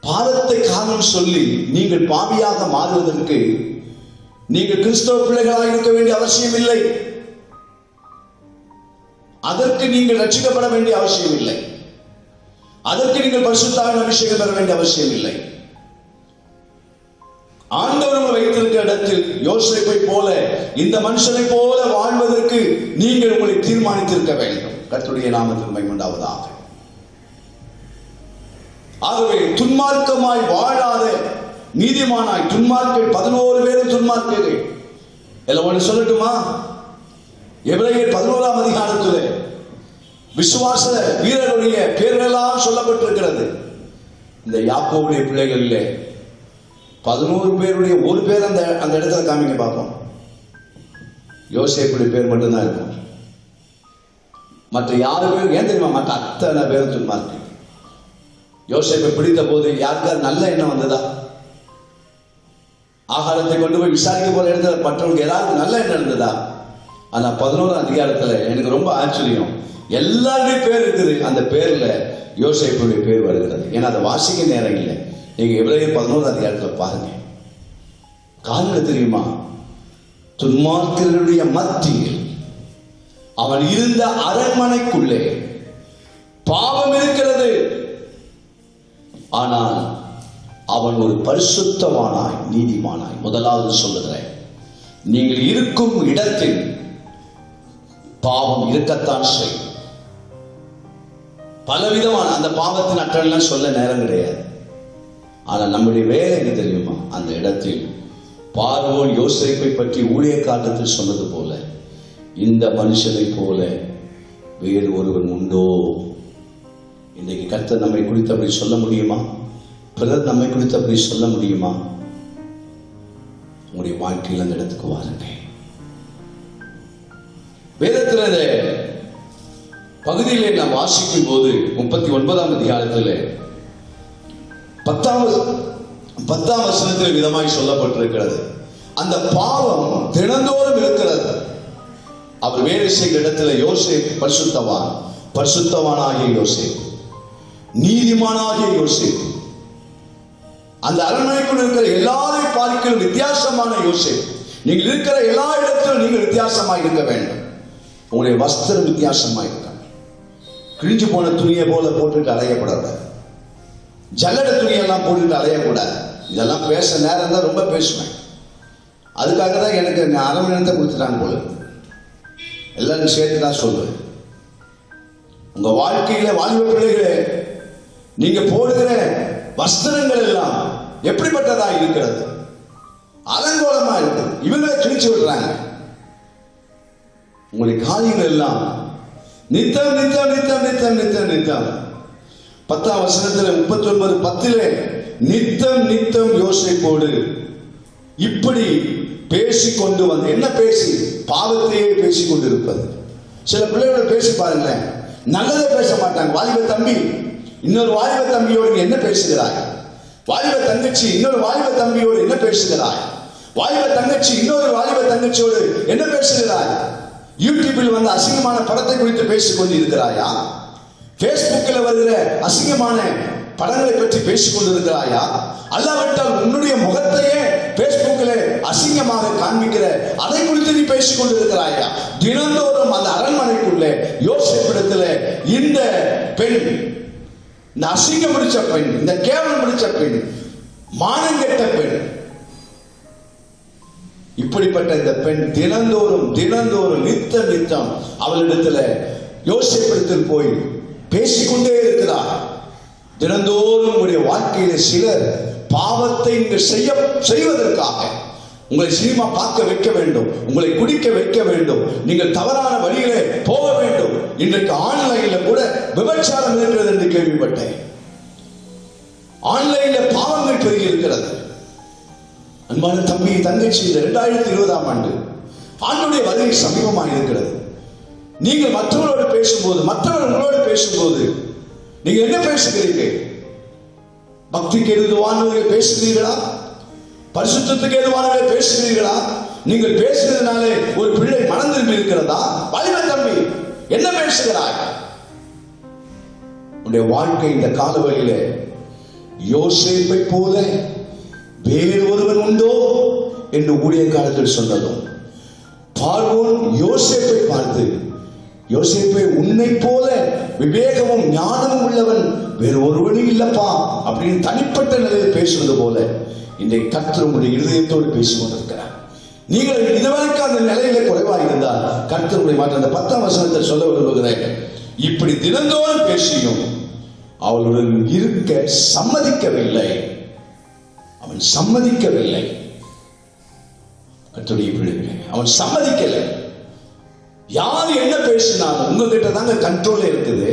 Speaker 4: பாவத்தை காரணம் சொல்லி நீங்கள் பாவியாக மாறுவதற்கு நீங்கள் கிறிஸ்தவ பிள்ளைகளாக இருக்க வேண்டிய அவசியம் இல்லை. அதற்கு நீங்கள் ரட்சிக்கப்பட வேண்டிய அவசியம் இல்லை. அதற்கு நீங்கள் பரிசுத்தாவின் அபிஷேகம் பெற வேண்டிய அவசியம் இல்லை. ஆண்டவர் வைத்திருக்கிற இடத்தில் யோசேப்பை போல, இந்த மனுஷனை போல வாழ்வதற்கு நீங்கள் உங்களை தீர்மானித்திருக்க வேண்டும். கர்த்தருடைய நாமத்தில் மகிமை உண்டாவதாக. ஆகவே துன்மார்க்கமாய் வாழாத நீதிமானாய், துன்மார்க்கர்கள் 11 பேரும் துன்மார்க்கர்கள். எல்லாம் ஒன்று சொல்லட்டுமா? எபிரேயர் 11ஆம் அதிகாரத்திலே விசுவாச வீரருடைய பேர்களெல்லாம் சொல்லப்பட்டிருக்கிறது. இந்த யாக்கோபுடைய பிள்ளைகளிலே 11 பேருடைய ஒரு பேர் அந்த இடத்துல காமிங்க பார்ப்போம். யோசேப்புடைய பேர் மட்டும்தான் இருக்கும். மற்ற 6 பேர் ஏன் தெரியுமா? மற்ற அத்தனை பேரும் துன்மார்க்கர்கள். யோசேப்பை பிடித்த போது யாருக்காவது நல்ல எண்ணம் வந்ததா? ஆகாரத்தை கொண்டு போய் விசாரிக்க போற இடத்துல மற்றவங்களுக்கு ஏதாவது நல்ல எண்ணம் இருந்ததா? ஆனா 11ஆம் அதிகாரத்துல எனக்கு ரொம்ப ஆச்சரியம், எல்லாருடைய பேர் இருக்குது, அந்த பேர்ல யோசேப்புடைய பேர் வருகிறது. ஏன்னா அதை வாசிக்க நேரம் இல்லை. நீங்க எபிரேயர் 11ஆம் அதிகாரத்துல பாருங்க. காரணம் தெரியுமா? துன்மார்க்கருடைய மத்தியில் அவன் இருந்த அரண்மனைக்குள்ளே பாவம் இருக்கிறது. ஆனால் அவன் ஒரு பரிசுத்தவானாய், நீதிமானாய். முதலாவது சொல்லுகிறேன், நீங்கள் இருக்கும் இடத்தில் பாவம் இருக்கத்தான் செய்யும். பலவிதமான அந்த பாவத்தின் அட்டெல்லாம் சொல்ல நேரம் கிடையாது. ஆனால் நம்முடைய வேலை என்ன தெரியுமா? அந்த இடத்தில் பார்வோன் யோசேப்பை பற்றி ஊழியக்காரத்தில் சொன்னது போல, இந்த மனுஷனை போல வேறு ஒருவன் உண்டோ? இன்னைக்கு கர்த்தர் நம்மை குறித்து அப்படி சொல்ல முடியுமா? பிறர் நம்மை குறித்து அப்படி சொல்ல முடியுமா? உங்களுடைய வாழ்க்கையில் அந்த இடத்துக்கு வாருங்க. வேதத்தில் இந்த பகுதியிலே நாம் வாசிக்கும் போது 39ஆம் அதிகாரத்தில் 10ஆம் வசனத்தில் விதமாய் சொல்லப்பட்டிருக்கிறது. அந்த பாவம் தினந்தோறும் இருக்கிறது. அவர் வேலை செய்கிற இடத்துல யோசேப்பு பரிசுத்தவான், பரிசுத்தவானாகிய யோசேப்பு, நீதிமானாகிய யோசேப்பு, அந்த அரண்மனைக்குள் இருக்கிற எல்லாரையும் பார்க்கிற வித்தியாசமான யோசேப்பு. நீங்கள் இருக்கிற எல்லா இடத்திலும் நீங்கள் வித்தியாசமாக இருக்க வேண்டும். உங்களுடைய வஸ்திரம் வித்தியாசமாக இருக்க, கிழிஞ்சு போன துணியை போல போட்டுட்டு அலையக்கூடாது, ஜல்லட துணியெல்லாம் போட்டுட்டு அலையக்கூடாது. இதெல்லாம் பேச நேரம் தான் ரொம்ப பேசுவேன். அதுக்காக தான் எனக்கு அரை மணி நேரத்தை கொடுத்துட்டாங்க போல. எல்லாரும் சேர்த்து தான் சொல்லுவேன். உங்க வாழ்க்கையில வாலிப பிள்ளைகளே, நீங்க போடுகிற வஸ்திரங்கள் எல்லாம் எப்படிப்பட்டதா இருக்கிறது? அலங்கோலமா இருக்குது. இவங்களே கிழிச்சு விடுறாங்க. உங்களுடைய காரியங்கள் எல்லாம் நித்தம் நித்தம் நித்தம் நித்தம் நித்தம் நித்தம் 10ஆம் வசனத்துல 39:10 நித்தம் நித்தம் யோசேப்போடு இப்படி பேசிக்கொண்டு வந்து, என்ன பேசி? பாவத்தையே பேசிக்கொண்டு இருப்பது. சில பிள்ளைகளோட பேசி பாருங்களேன், நல்லதை பேச மாட்டாங்க. வாலிப தம்பி இன்னொரு வாலிப தம்பியோடு என்ன பேசுகிறாய்? வாலிப தங்கச்சி இன்னொரு வாலிப தம்பியோடு என்ன பேசுகிறாய்? வாலிப தங்கச்சி இன்னொரு வாலிப தங்கச்சியோடு என்ன பேசுகிறாய்? யூடியூபில் வந்து அசிங்கமான படத்தை குறித்து பேசிக் கொண்டு இருக்கிறாயா? பேஸ்புக்கில் வருகிற அசிங்கமான படங்களை பற்றி பேசிக் கொண்டிருக்கிறாயா? அல்லாவிட்டால் உன்னுடைய முகத்தையே பேஸ்புக்கில் அசிங்கமாக காண்பிக்கிற அதை குறித்து நீ பேசிக் கொண்டிருக்கிறாயா? தினந்தோறும் அந்த அரண்மனைக்குள்ளே யோசேப்பிடத்தில் இந்த பெண், இந்த அசிங்கம் பிடிச்ச பெண், இந்த கேவலம் பிடிச்ச பெண், மானங்கெட்ட பெண், இப்படிப்பட்ட இந்த பெண் தினந்தோறும் தினந்தோறும் நித்தம் நித்தம் அவளிடத்துல யோசேப்பிடத்தில் போய் பேசிக்கொண்டே இருக்கிறார். தினந்தோறும் உங்களுடைய வாழ்க்கையில சிலர் பாவத்தை செய்வதற்காக உங்களை சினிமா பார்க்க வைக்க வேண்டும், உங்களை குடிக்க வைக்க வேண்டும், நீங்கள் தவறான வழியிலே போக வேண்டும். இன்றைக்கு ஆன்லைன்ல கூட விபச்சாரம் இருக்கிறது என்று கேள்விப்பட்டேன். ஆன்லைன்ல பாவங்கள் பெருகி இருக்கிறது. அன்பான தம்பி தங்கச்சி, இந்த 2020ஆம் ஆண்டு ஆண்டுடைய வருகை சமீபமாக இருக்கிறது. நீங்கள் மற்றவர்களோடு பேசும்போது, மற்றவர் உங்களோடு பேசும்போது நீங்க என்ன பேசுகிறீர்கள்? பக்திக்கு எதுவானவர்களை பேசுகிறீர்களா? பரிசுத்தத்துக்கு எதுவானவர்களை பேசுகிறீர்களா? நீங்கள் பேசுகிறதுனாலே ஒரு பிள்ளை மனம் திரும்பி இருக்கிறதா? வாலிப தம்பி, என்ன பேசுகிறாய்? உன்னுடைய வாழ்க்கை இந்த காலவழியில யோசேப்பை போல வேறு ஒருவன் உண்டோ என்று ஊழியக்காரர்கள் சொன்னதும், பார்வோன் யோசேப்பை பார்த்து, யோசேப்பை உன்னை போல விவேகமும் ஞானமும் உள்ளவன் வேறு ஒருவனும் இல்லப்பா அப்படின்னு தனிப்பட்ட நிலையில் பேசுவது போல இன்றைக்கு கர்த்தர் உங்களுடைய இருதயத்தோடு பேசிக் கொண்டிருக்கிறார். நீங்கள் இதுவரைக்கும் அந்த நிலையில குறைவாக இருந்தால் கர்த்தருடைய மாற்ற அந்த 10ஆம் வசனத்தை சொல்ல விரும்புகிறேன். இப்படி தினந்தோறும் பேசியும் அவளுடன் இருக்க சம்மதிக்கவில்லை. அவன் சம்மதிக்கவில்லை. கர்த்தருடைய பிள்ளைகளே, அவன் சம்மதிக்கலை. யார் என்ன பேசினாலும் உங்ககிட்ட தாங்க கண்ட்ரோல் இருக்குது.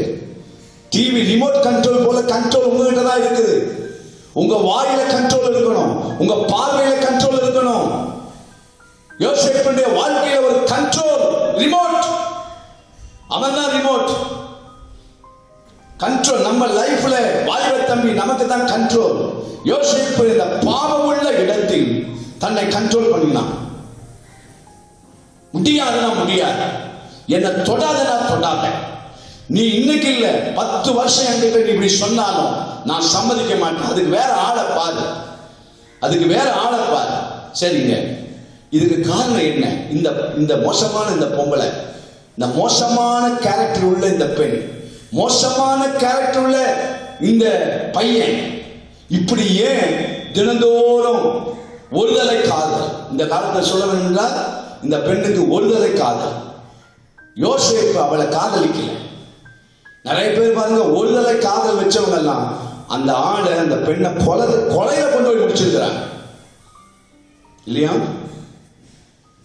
Speaker 4: டிவி ரிமோட் கண்ட்ரோல் போல கண்ட்ரோல் உங்ககிட்ட தான் இருக்குது. உங்க வாயில கண்ட்ரோல் இருக்கணும், உங்க பார்வையில கண்ட்ரோல் இருக்கணும். யோசேப்புடைய வாழ்க்கையில ஒரு கண்ட்ரோல் ரிமோட், அவன் தான் ரிமோட் கண்ட்ரோல். நம்ம லைஃப்ல வாலிப தம்பி நமக்கு தான் கண்ட்ரோல். யோசேப்பு இந்த பாவமுள்ள இடத்தில் தன்னை கண்ட்ரோல் பண்ணினான். முடியாதுன்னா முடியாது, என்ன தொடாதனா தொடாத, நீ இன்னைக்கு இல்ல 10 வருஷம் என்கிட்ட நீ இப்படி சொன்னாலும் நான் சம்மதிக்க மாட்டேன். அதுக்கு வேற ஆளை பாரு, அதுக்கு வேற ஆளை பாரு. சரிங்க, இதுக்கு காரணம் என்ன? இந்த மோசமான இந்த பொம்பளை, இந்த மோசமான கேரக்டர் உள்ள இந்த பெண், மோசமான கேரக்டர் உள்ள இந்த பையன் இப்படி ஏன் தினந்தோறும் ஒருதலை காதல்? இந்த காலத்தில் சொல்ல வேண்டும் என்றால் இந்த பெண்ணுக்கு ஒருதலை காதல். யோசேப்பு அவளை காதலிக்கல. நிறைய பேர் பாருங்க, ஒருதலை காதல் வச்சவங்க எல்லாம் அந்த ஆளை, அந்த பெண்ணை கொலையில கொண்டு போய் முடிச்சிருக்கிறாங்க இல்லையா?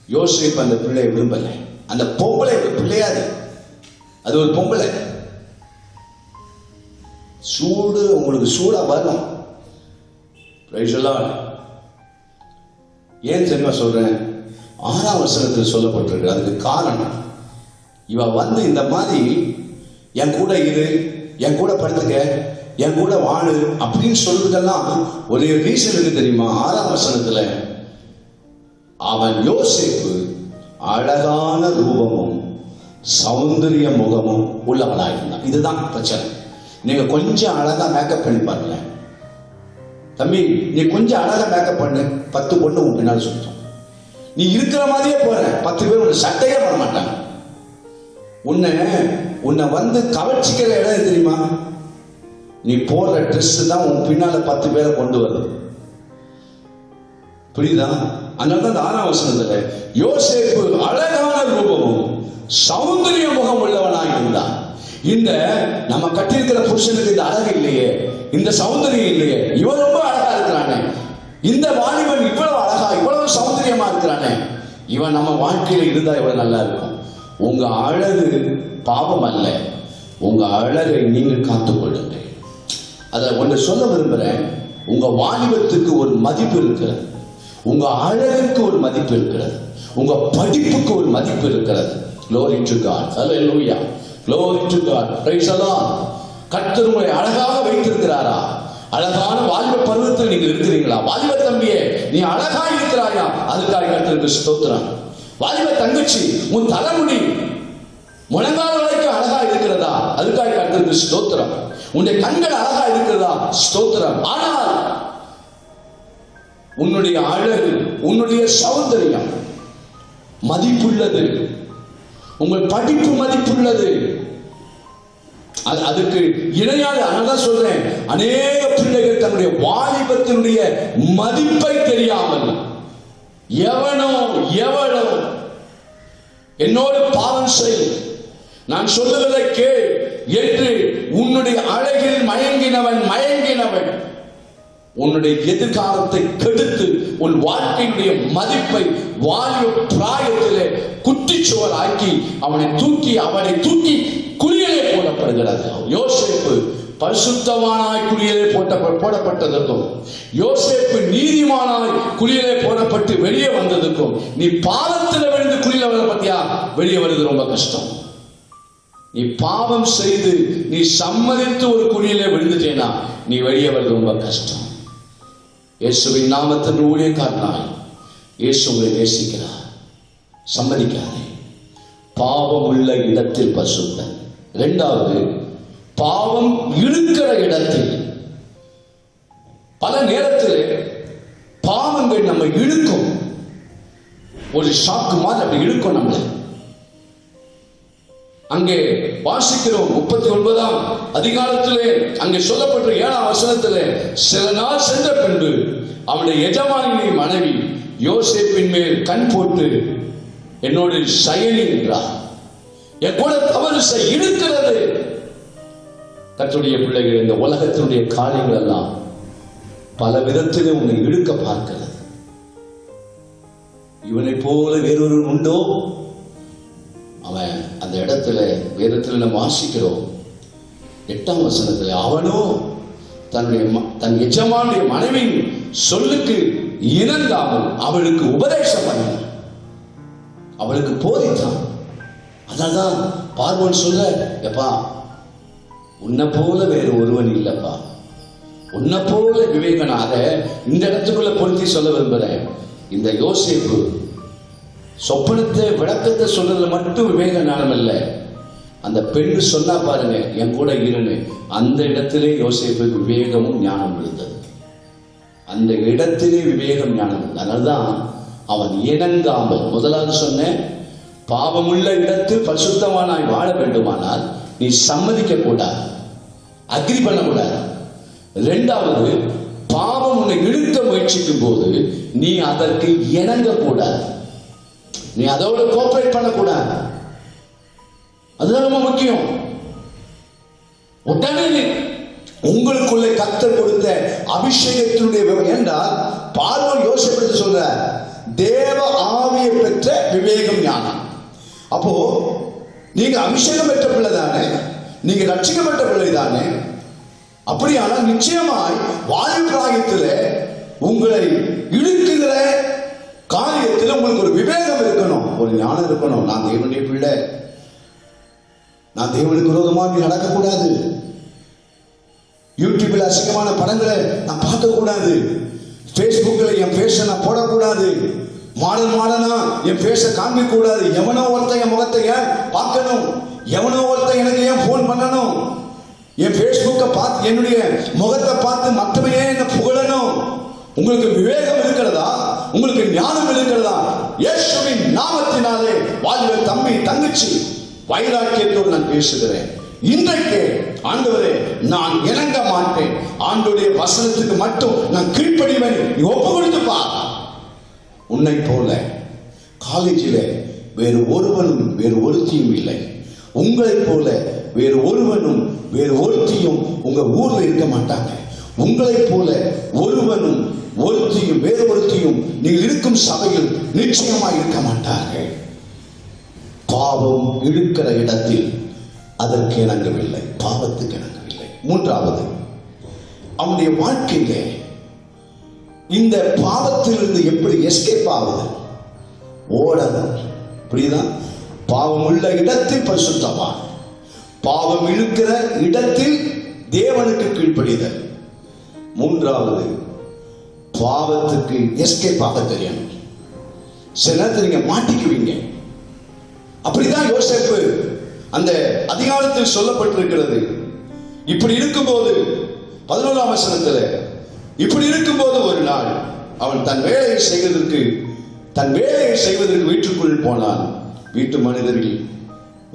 Speaker 4: யோசேப்பு அந்த பிள்ளையை விரும்பல. அந்த பொம்பளை பிள்ளையாது, அது ஒரு பொம்பளை. சூடு உங்களுக்கு சூடா வரும். ஏன் தெரியுமா சொல்றேன்? 6ஆம் வசனத்தில் சொல்லப்பட்டிருக்கு. அதுக்கு காரணம், இவ வந்து இந்த மாதிரி என் கூட இரு, என் கூட படுத்துக்க, என் கூட வாழு அப்படின்னு சொல்றதெல்லாம் ஒரு ரீசன் இருக்கு தெரியுமா? 6ஆம் வசனத்துல அவன் யோசேப்பு அழகான ரூபமும் சௌந்தரிய முகமும் உள்ளவனாயிருந்தான். இதுதான் பிரச்சனை. நீங்க கொஞ்சம் அழகா மேக்கப் பண்ணி பாருங்க தம்பி, நீ கொஞ்சம் அழகா மேக்கப் பண்ணு, 10 பொண்ணு உன் பின்னாடி சுத்தம். நீ இருக்கிற மாதிரியே போற, 10 பேர் உன்னை சட்டையே பண்ண மாட்டாங்க. உன்னை வந்து கவர்ச்சிக்கிற இடம் தெரியுமா? நீ போடுற ட்ரெஸ் தான் உன் பின்னால 10 பேரை கொண்டு வருது. புரியுதா? அதனால தான் 6ஆம் வசனத்துல யோசேப்பு அழகான ரூபமும் சௌந்தரிய முகம் உள்ளவனாய் இருந்தான். இந்த நம்ம கட்டியிருக்கிற புருஷனுக்கு இந்த அழகு இல்லையே, இந்த சௌந்தரியம் இல்லையே, இவன் ரொம்ப அழகா இருக்கிறானே, இந்த வாலிபன் இவ்வளவு அழகா இவ்வளவு சௌந்தரியமா இருக்கிறானே, இவன் நம்ம வாழ்க்கையில இருந்தா இவ்வளவு நல்லா இருக்கும். உங்க அழகு பாவம் அல்ல, உங்க அழகை நீங்கள் காத்துக்கொள்ளுங்கள். அதை ஒன்று சொல்ல விரும்புகிறேன். உங்க வாலிபத்துக்கு ஒரு மதிப்பு இருக்கிறது, உங்க அழகுக்கு ஒரு மதிப்பு இருக்கிறது, உங்க படிப்புக்கு ஒரு மதிப்பு இருக்கிறது. Glory to God. Hallelujah. Glory to God. Praise the Lord. கர்த்தர் உங்களை அழகாக வைத்திருக்கிறாரா? அழகான வாலிப பருவத்தில் நீங்கள் இருக்கிறீங்களா? வாலிப தம்பியே, நீ அழகா இருக்கிறாயா? அதுக்காக கர்த்தருக்கு ஸ்தோத்திரம். வாலிப தங்கச்சி, உன் தலைமுடி முழங்கால வரைக்கும் அழகா இருக்கிறதா? அதுக்காக கர்த்தருக்கு ஸ்தோத்திரம். உன்னுடைய கண்கள் அழகா இருக்கிறதா? ஸ்தோத்திரம். ஆனால் உன்னுடைய அழகு, உன்னுடைய சௌந்தரியம் மதிப்புள்ளது, உங்கள் படிப்பு மதிப்புள்ளது. அதுக்கு இணையாக அதான் சொல்றேன், அநேக பிள்ளைகள் தன்னுடைய வாலிபத்தினுடைய மதிப்பை தெரியாமல் எவனோ என்னோடு பாவம் செய், நான் சொல்லுவதை கேள் என்று உன்னுடைய அழகில் மயங்கினவன் உன்னுடைய எதிர்காலத்தை கெடுத்து உன் வாழ்க்கையினுடைய மதிப்பை வாலிப பிராயத்திலே குட்டிச்சுவராக்கி அவனை தூக்கி குழியிலே போடப்படுகிறது. யோசேப்பு பரிசுத்தவானாய் குழியிலே போடப்பட்டதற்கும், யோசேப்பு நீதிமானாய் குழியிலே போடப்பட்டு வெளியே வந்ததுக்கும், நீ பாவத்தில் விழுந்து குழியில வர பத்தியா, வெளியே வருது ரொம்ப கஷ்டம். நீ பாவம் செய்து நீ சம்மதித்து ஒரு குழியிலே விழுந்துட்டேனா நீ வெளியே வருது ரொம்ப கஷ்டம். இயேசுவின் நாமத்தின் ஊழியக்காரனாய் இயேசு உங்களை நேசிக்கிறார். சம்மதிக்காதே. பாவம் உள்ள இடத்தில் பரிசுத்தன். 2வது, பாவம் இருக்கிற இடத்தில். பல நேரத்தில் பாவங்கள் நம்ம இழுக்கும், ஒரு ஷாக்கு மாதிரி அப்படி இழுக்கும் நம்மளை. அங்கே வாசிக்கிறோம் 39ஆம் அதிகாரத்திலே அங்கே சொல்லப்பட்ட 7ஆம் வசனத்திலே, சில நாள் சென்ற பின்பு அவனுடைய எஜமானியின் மனைவி யோசேப்பின் மேல் கண் போட்டு என்னோடு சயனி என்றார். என் கூட தவறு இருக்கிறது. கர்த்தருடைய பிள்ளைகள், இந்த உலகத்தினுடைய காரியங்கள் எல்லாம் பல விதத்திலே உன்னை இழுக்க பார்க்கிறது. இவனை போல வேறொரு உண்டோ? அவன் அந்த இடத்துல வேதத்தில் நம்ம வாசிக்கிறோம் 8ஆம் வசனத்தில், அவனோ தன் எஜமானுடைய மனைவி சொல்லுக்கு இணங்காமல் அவளுக்கு உபதேசம் பண்ணான், அவளுக்கு போதித்தான். அதனால்தான் பார்வோன் சொல்ல, எப்பா உன்னை போல வேறு ஒருவன் இல்லப்பா, உன்னை போல விவேகனாக. இந்த இடத்துக்குள்ள பொருத்தி சொல்ல விரும்புகிறேன், இந்த யோசேப்பு சொப்பனத்தை விளக்கத்தை சொல்றதுல மட்டும் விவேக ஞானம் அல்ல, அந்த பெண்ணு சொன்னா பாருங்க என் கூட இருன்னு, அந்த இடத்திலே யோசேப்புக்கு விவேகமும் ஞானம் இருந்தது. அந்த இடத்திலே விவேகம் ஞானம் இருந்தது. அதனால்தான் அவன் இணங்காமல், முதலாவது சொன்னேன், பாவமுள்ள இடத்தில் பரிசுத்தமானாய் வாழ வேண்டுமானால் நீ சம்மதிக்க கூடாது, அக்ரி பண்ணக்கூடாது. 2வது, பாவம் உன்னை இழுக்க முயற்சிக்கும் போது நீ அதற்கு இணங்க கூடாது, நீ அதோட கோஆபரேட் பண்ணக்கூடாது. அதுதான் ரொம்ப முக்கியம். உடனே உங்களுக்குள்ளே கர்த்தர் கொடுத்த அபிஷேகத்தினுடைய என்றால் பார்வோன் யோசேப்பு சொல்ற தேவ ஆவியை பெற்ற விவேகம் ஞானம். அப்போ நீங்க அபிஷேகம் பெற்ற பிள்ளை தானே, நீங்க ரட்சிக்கப்பட்ட பிள்ளை தானே. அப்படியானால் நிச்சயமாய் வாலிபராயத்தில் உங்களை இழுக்குகிற காரியத்தில் உங்களுக்கு ஒரு விவேகம் இருக்கணும், ஒரு ஞானம் இருக்கணும். நான் தேவனுடைய பிள்ளை, நான் தேவனுக்கு விரோதமாக நடக்கக்கூடாது, யூடியூப்ல அசிங்கமான படங்களை நான் பார்க்கக்கூடாது, ஃபேஸ்புக்கில் என் பேச நான் போடக்கூடாது, மாடனா என் பேச காண்பிக்க கூடாது. எவனோ ஒருத்தன் என் முகத்தை ஏன் பார்க்கணும்? எவனோ ஒருத்தன் எனக்கு ஏன் போன் பண்ணணும்? என் பேஸ்புக்கை பார்த்து என்னுடைய முகத்தை பார்த்து மற்றவையே என்ன புகழணும்? உங்களுக்கு விவேகம் இருக்கிறதா? உங்களுக்கு ஞானம் இருக்கிறதா? இயேசுவின் நாமத்தினாலே வாலிப தம்பி தங்கச்சி, வைராக்கியத்தோடு நான் பேசுகிறேன். இன்றைக்கு ஆண்டவரே, நான் இணங்க மாட்டேன். ஆண்டவருடைய வசனத்துக்கு மட்டும் நான் கீழ்ப்படிவேன். நீ ஒப்பு கொடுத்து பார். உன்னை போல காலேஜில் வேறு ஒருவனும் வேறு ஒருத்தியும் இல்லை. உங்களைப் போல வேறு ஒருவனும் வேறு ஒருத்தியும் உங்க ஊர்ல இருக்க மாட்டாங்க. உங்களைப் போல ஒருவனும் ஒருத்தியும் வேறு ஒருத்தியும் நீங்கள் இருக்கும் சபையில் நிச்சயமா இருக்க மாட்டார்கள். பாவம் இழுக்கிற இடத்தில் அதற்கு இணங்கவில்லை, பாவத்துக்கு இணங்கவில்லை. மூன்றாவது, அவனுடைய வாழ்க்கையில இந்த பாவத்திலிருந்து எப்படி எஸ்கேப் ஆகுது? ஓடணும். புரியுதா? பாவம் உள்ள இடத்தில் பரிசுத்தவான், பாவம் இழுக்கிற இடத்தில் தேவனுக்கு கீழ்ப்படிதல். மூன்றாவது, பாவத்துக்கு எஸ்கேப் ஆக தெரியணும். சில நேரத்தில் நீங்க மாட்டிக்குவீங்க. அப்படிதான் யோசேப்பு அந்த அதிகாரத்தில் சொல்லப்பட்டிருக்கிறது. இப்படி இருக்கும்போது 11ஆம் வசனத்தில், இப்படி இருக்கும்போது ஒரு நாள் அவன் தன் வேலையை செய்வதற்கு வீட்டுக்குள் போனான். வீட்டு மனிதரில்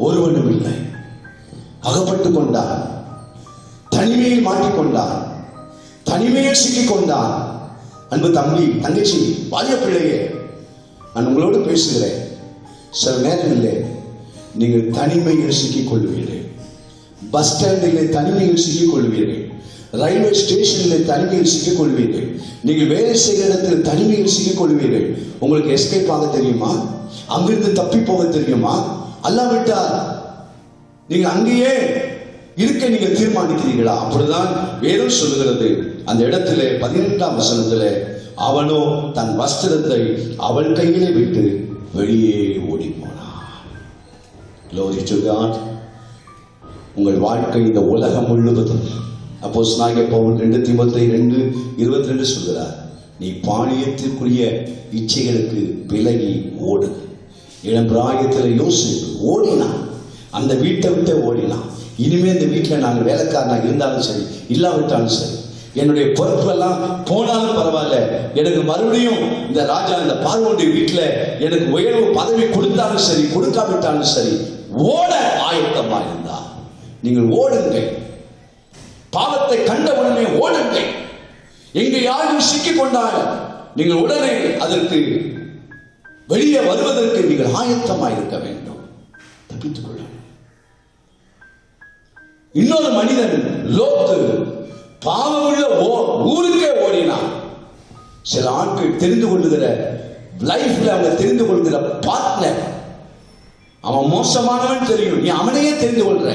Speaker 4: ஒருவனும் இல்லை. அகப்பட்டுக் கொண்டான், தனிமையில் மாட்டிக்கொண்டான், தனிமையில் சிக்கிக் கொண்டான். அன்பு தம்பி தங்கச்சி, வாலிப பிள்ளையே, நான் உங்களோடு பேசுகிறேன். சில நேரங்களிலே நீங்கள் தனிமையில் சிக்கிக் கொள்வீர்கள். பஸ் ஸ்டாண்டிலே தனிமையில் சிக்கிக் கொள்வீர்கள். ரயில்வே ஸ்டேஷனில் தனிமையில் சிக்கிக் கொள்வீர்கள். நீங்கள் வேலை செய்கிற இடத்தில் தனிமையில் சிக்கிக் கொள்வீர்கள். உங்களுக்கு எஸ்கேப் ஆக தெரியுமா? அங்கிருந்து தப்பி போக தெரியுமா? அல்லாவிட்டால் நீங்கள் அங்கேயே இருக்க நீங்கள் தீர்மானிக்கிறீர்களா? அப்படிதான் வேதம் சொல்லுகிறது. அந்த இடத்திலே 18ஆம் வசனத்திலே, அவனோ தன் வஸ்திரத்தை அவள் கையிலே விட்டு வெளியே ஓடி போனான். Glory to God. உங்கள் வாழ்க்கை இந்த உலகம் முழுவதும், அப்போஸ்தலனாகிய பவுல் 2 தீமோத்தேயு 2:22 சொல்கிறார், நீ பாலியத்திற்குரிய இச்சைகளுக்கு விலகி ஓடு. இளம் பிராயத்தில் யோசித்து ஓடினான், அந்த வீட்டை விட்டு ஓடினான். இனிமே இந்த வீட்டில் நாங்கள் வேலைக்காரனாக இருந்தாலும் சரி, இல்லாவிட்டாலும் சரி, என்னுடைய பொறுப்பெல்லாம் போனாலும் பரவாயில்ல, எனக்கு மறுபடியும் இந்த ராஜா இந்த பார்வோனுடைய வீட்டில் எனக்கு உயர்வு பதவி கொடுத்தாலும் சரி, கொடுக்காவிட்டாலும் சரி, ஓட ஆயத்தமா இருந்தா. நீங்கள் ஓடுங்கள். பாவத்தை கண்ட உடனே ஓடுங்கள். எங்க யாரும் சிக்கிக் கொண்டால் நீங்கள் உடனே அதற்கு வெளியே வருவதற்கு நீங்கள் ஆயத்தமாக இருக்க வேண்டும். தப்பித்துக் கொள்ள. இன்னொரு மனிதன் லோத்து பாவமுள்ள ஊருக்கே ஓடினான். சில ஆட்கள் தெரிந்து கொள்ளுகிற லைஃப்ல அவங்க தெரிந்து கொள்கிற பார்ட்னர், அவன் மோசமானவன் தெரியும், நீ அவனையே தெரிந்து கொள்ற.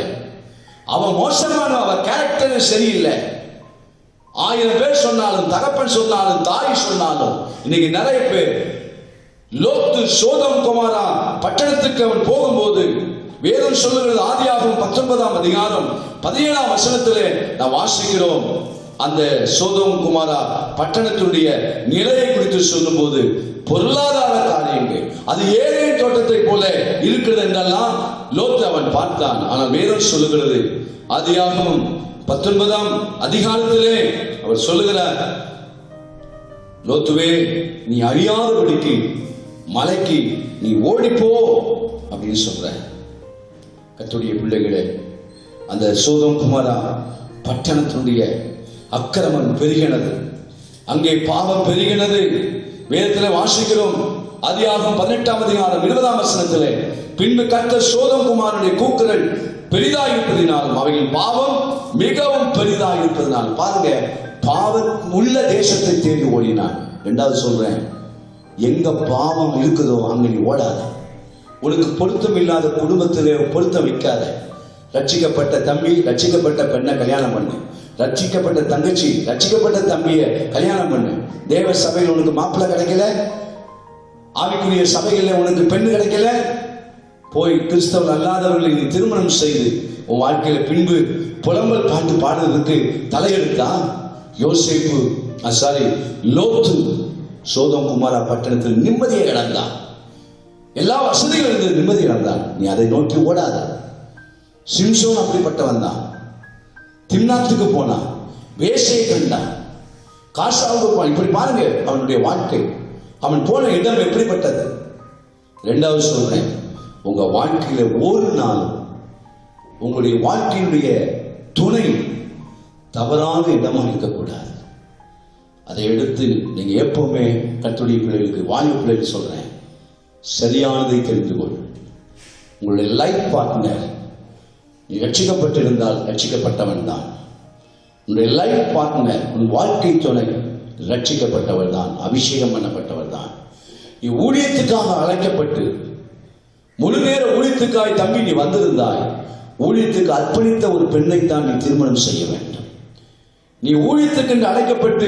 Speaker 4: அவன் மோசமானவன், அவன் கேரக்டர் சரியில்லை. 1000 பேர் சொன்னாலும், தகப்பன் சொன்னாலும், தாய் சொன்னாலும், இன்னைக்கு நிறைய பேர் லோத்து சோதம் குமாரா பட்டணத்துக்கு அவன் போகும்போது வேதம் சொல்லுகிறது. ஆதியாகமம் 19ஆம் அதிகாரம் 17ஆம் வசனத்திலே நாம் வாசிக்கிறோம். அந்த சோதம் குமாரா பட்டணத்துடைய நிலையை குறித்து சொல்லும் போது பொருளாதார காரியங்கள் அது ஏதேன் தோட்டத்தை போல இருக்கிறது என்றெல்லாம் லோத்து அவன் பார்த்தான். ஆனால் வேதம் சொல்லுகிறது, ஆதியாகமம் 19ஆம் அதிகாரத்திலே அவர் சொல்லுகிறார், லோத்துவே, நீ அழியாதபடிக்கு மலைக்கு நீ ஓடிப்போ அப்படின்னு சொல்ற. கர்த்தருடைய பிள்ளைகளே, அந்த சோதம் குமாரா பட்டணத்தினுடைய அக்கிரமம் பெருகினது, அங்கே பாவம் பெருகினது. வேதத்தில் வாசிக்கிறோம். ஆதியாகமம் 18ஆம் அதிகாரம் 20ஆம் வசனத்திலே, பின்பு கர்த்தர் சோதம் குமாரனுடைய கூக்குரல் பெரிதாயிருப்பதினாலும் அவைகளின் பாவம் மிகவும் பெரிதாயிருப்பதினால். பாருங்க, பாவம் உள்ள தேசத்தை தேடி ஓடினான். இரண்டாவது சொல்றேன், எங்க பாவம் இருக்குதோ அங்க நீ ஓடாத. உனக்கு பொருத்தம் இல்லாத குடும்பத்திலே பொருத்தம் வைக்காத. ரட்சிக்கப்பட்ட தம்பி, ரட்சிக்கப்பட்ட பெண்ணை கல்யாணம் பண்ணு. ரட்சிக்கப்பட்ட தங்கச்சி, ரட்சிக்கப்பட்ட தம்பியை கல்யாணம் பண்ணு. தேவ சபையில் உனக்கு மாப்பிள்ளை கிடைக்கல, ஆவிக்குரிய சபையில் உனக்கு பெண்ணு கிடைக்கல, போய் கிறிஸ்தவர் அல்லாதவர்களை நீ திருமணம் செய்து உன் வாழ்க்கையில பின்பு புலம்பல் பாட்டு பாடுறதுக்கு தலையெடுத்தா. யோசேப்பு லோத்து சோதோம் குமாரா பட்டணத்தில் நிம்மதியை இழந்தான். எல்லா வசதிகளும் இருந்தது, நிம்மதி இழந்தான். நீ அதை நோக்கி ஓடாத. சிம்சோன் அப்படிப்பட்டவன் தான். திம்னாத்துக்கு போனான், வேசையை கண்டான், காசாவுக்கு போனான். இப்படி பாருங்க அவனுடைய வாழ்க்கை. அவன் போன இடம் எப்படிப்பட்டது. இரண்டாவது சொல்றேன், உங்க வாழ்க்கையில ஒரு நாள் உங்களுடைய வாழ்க்கையினுடைய துணை தவறான இடமா இருக்கக்கூடாது. அதை எடுத்து நீங்க எப்பவுமே கர்த்தருடைய பிள்ளைகளுக்கு, வாலிப பிள்ளைகளுக்கு சொல்றேன், சரியானதை தெரிந்து கொள். உங்களுடைய லைஃப் பார்ட்னர் நீ ரட்சிக்கப்பட்டிருந்தால் ரட்சிக்கப்பட்டவன் தான். உன்னுடைய லைஃப் பார்ட்னர், உன் வாழ்க்கை துணை ரட்சிக்கப்பட்டவள் தான், அபிஷேகம் பண்ணப்பட்டவள் தான். நீ ஊழியத்துக்காக அழைக்கப்பட்டு முழு நேர ஊழியத்துக்காய் தம்பி நீ வந்திருந்தாய், ஊழியத்துக்கு அர்ப்பணித்த ஒரு பெண்ணை தான் நீ திருமணம் செய்ய வேண்டும். நீ ஊழியத்துக்கு என்று அழைக்கப்பட்டு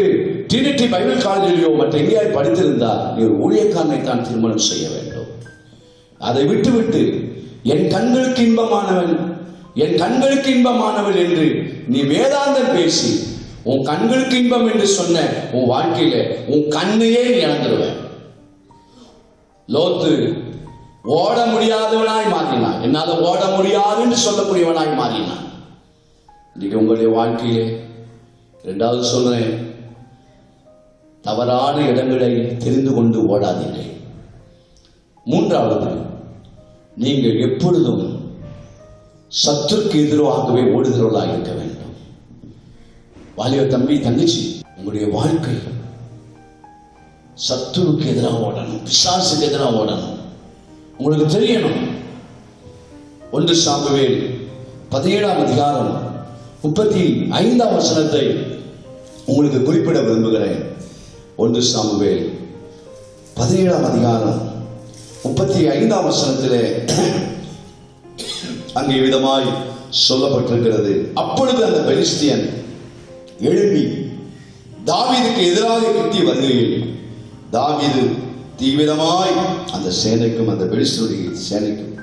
Speaker 4: டிரினிட்டி பைபிள் காலேஜிலேயோ மற்ற எங்கேயாவது படித்திருந்தால் நீ ஒரு ஊழியக்காரனை தான் திருமணம் செய்ய வேண்டும். அதை விட்டுவிட்டு என் கண்களுக்கு இன்பமானவன், என் கண்களுக்கு இன்பமானவள் என்று நீ வேதாந்தம் பேசி உன் கண்களுக்கு இன்பம் என்று சொன்ன உன் வாழ்க்கையில உன் கண்ணையே நீ இழந்துருவேன். லோத்து ஓட முடியாதவனாய் மாறினான். என்னால ஓட முடியாது என்று சொல்லக்கூடியவனாய் மாறினான். இன்னைக்கு உங்களுடைய வாழ்க்கையிலே இரண்டாவது சொல்றேன், தவறான இடங்களை தெரிந்து கொண்டு ஓடாதீர்கள். மூன்றாவது, நீங்கள் எப்பொழுதும் சத்துருக்கு எதிராகவே ஓடுகிறவர்களாக இருக்க வேண்டும். வாலிப தம்பி தங்கச்சி, உங்களுடைய வாழ்க்கை சத்துருக்கு எதிராக ஓடணும், பிசாசுக்கு எதிராக ஓடணும். உங்களுக்கு தெரியணும். 1 சாமுவேல் 17ஆம் அதிகாரம் 35ஆம் வசனத்தை உங்களுக்கு குறிப்பிட விரும்புகிறேன். 1 சாமுவேல் 17ஆம் அதிகாரம் 35ஆம் வசனத்திலே அங்கே விதமாய் சொல்லப்பட்டிருக்கிறது. அப்பொழுது அந்த பெலிஸ்தியன் எழும்பி தாவீதுக்கு எதிராக கிட்டி வருகையில் தாவீது தீவிரமாய் அந்த சேனைக்கும் அந்த பெலிஸ்தருடைய சேனைக்கும்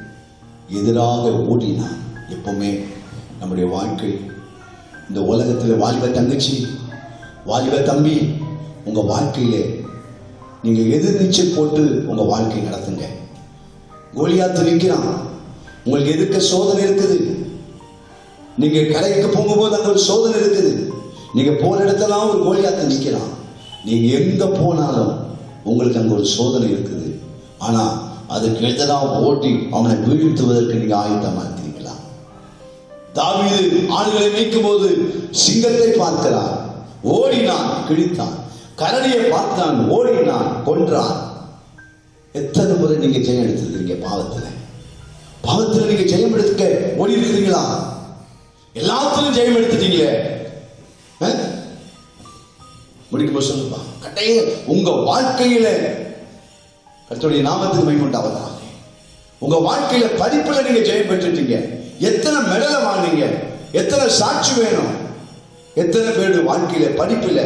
Speaker 4: எதிராக ஓடினான். எப்பவுமே நம்முடைய வாழ்க்கை, இந்த உலகத்தில் வாலிப தங்கச்சி, வாலிப தம்பி, உங்க வாழ்க்கையிலே நீங்க எதிர்நீச்சல் போட்டு உங்க வாழ்க்கை நடத்துங்க. கோலியாத்து நிற்கிறான், உங்களுக்கு எதிர்க்க சோதனை இருக்குது. நீங்க கடைக்கு போகும்போது அங்க ஒரு சோதனை இருக்குது. நீங்க போன இடத்தெல்லாம் ஒரு கோலியாத்து நிற்கிறான். நீங்க எங்க போனாலும் உங்களுக்கு அங்க ஒரு சோதனை இருக்குது. ஆனா அதுக்கு எதிராக ஓட்டி அவனை வீழ்த்துவதற்கு நீங்க ஆயுதமா இருக்கிறீங்களா? தாவீது ஆளுகளை நீக்கும் போது சிங்கத்தை பார்க்கிறான், ஓடினான், கிழித்தான். கரடியை பார்த்தான், ஓடினான், கொன்றான். எத்தனை முறை நீங்க ஜெயம் எடுத்திருக்கீங்க? பாவத்தில் நீங்க ஜெயம் எடுக்க ஓடி இருக்கிறீங்களா? எல்லாத்திலும் ஜெயம் எடுத்துட்டீங்களே. முடிக்கும் சொல்லுப்பா, கட்டைய உங்க வாழ்க்கையில கர்த்தருடைய நாமத்துக்கு மகிமை உண்டாவதாக. உங்க வாழ்க்கையில படிப்புல நீங்க ஜெயம் பெற்றுட்டீங்க. எத்தனை மெடலை வாங்கினீங்க? எத்தனை சாட்சி வேணும்? எத்தனை பேர் வாழ்க்கையில படிப்புல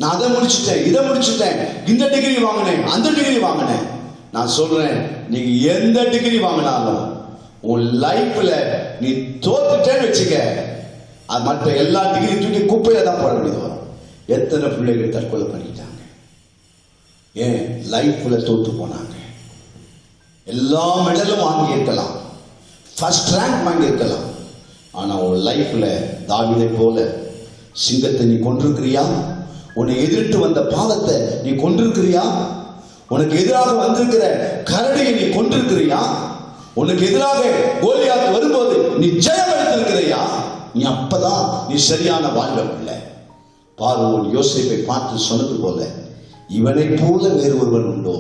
Speaker 4: நான் அதை முடிச்சுட்டேன், இதை முடிச்சுட்டேன், இந்த டிகிரி வாங்கினேன், அந்த டிகிரி வாங்கினேன். நான் சொல்றேன், நீங்க எந்த டிகிரி வாங்கினாலும் உன் லைஃப்ல நீ தோத்துட்டேன்னு வச்சுக்க, அது மற்ற எல்லா டிகிரி தூக்கி குப்பையில தான் போட வேண்டியது வரும். எத்தனை பிள்ளைகள் தற்கொலை பண்ணிட்டாங்க? ஏன்? லைஃப்ல தோத்து போனாங்க. எல்லா மெடலும் வாங்கி இருக்கலாம், ஃபர்ஸ்ட் ரேங்க் வாங்கி இருக்கலாம். ஆனா உன் லைஃப்ல தாவீதை போல சிங்கத்தை நீ கொண்டிருக்கிறியா? உன்னை எதிர்த்து வந்த பாவத்தை நீ கொண்டிருக்கிறியா? உனக்கு எதிராக வந்திருக்கிற கரடியை நீ கொண்டிருக்கிறியா? உனக்கு எதிராக கோலியாத் வரும்போது நீ ஜெயம் எடுத்திருக்கிறியா? நீ அப்பதான் நீ சரியான வாழ்வன் இல்லை. பார்வோன் யோசேப்பை பார்த்து சொன்னது போல, இவனை போல வேறு ஒருவன் உண்டோ?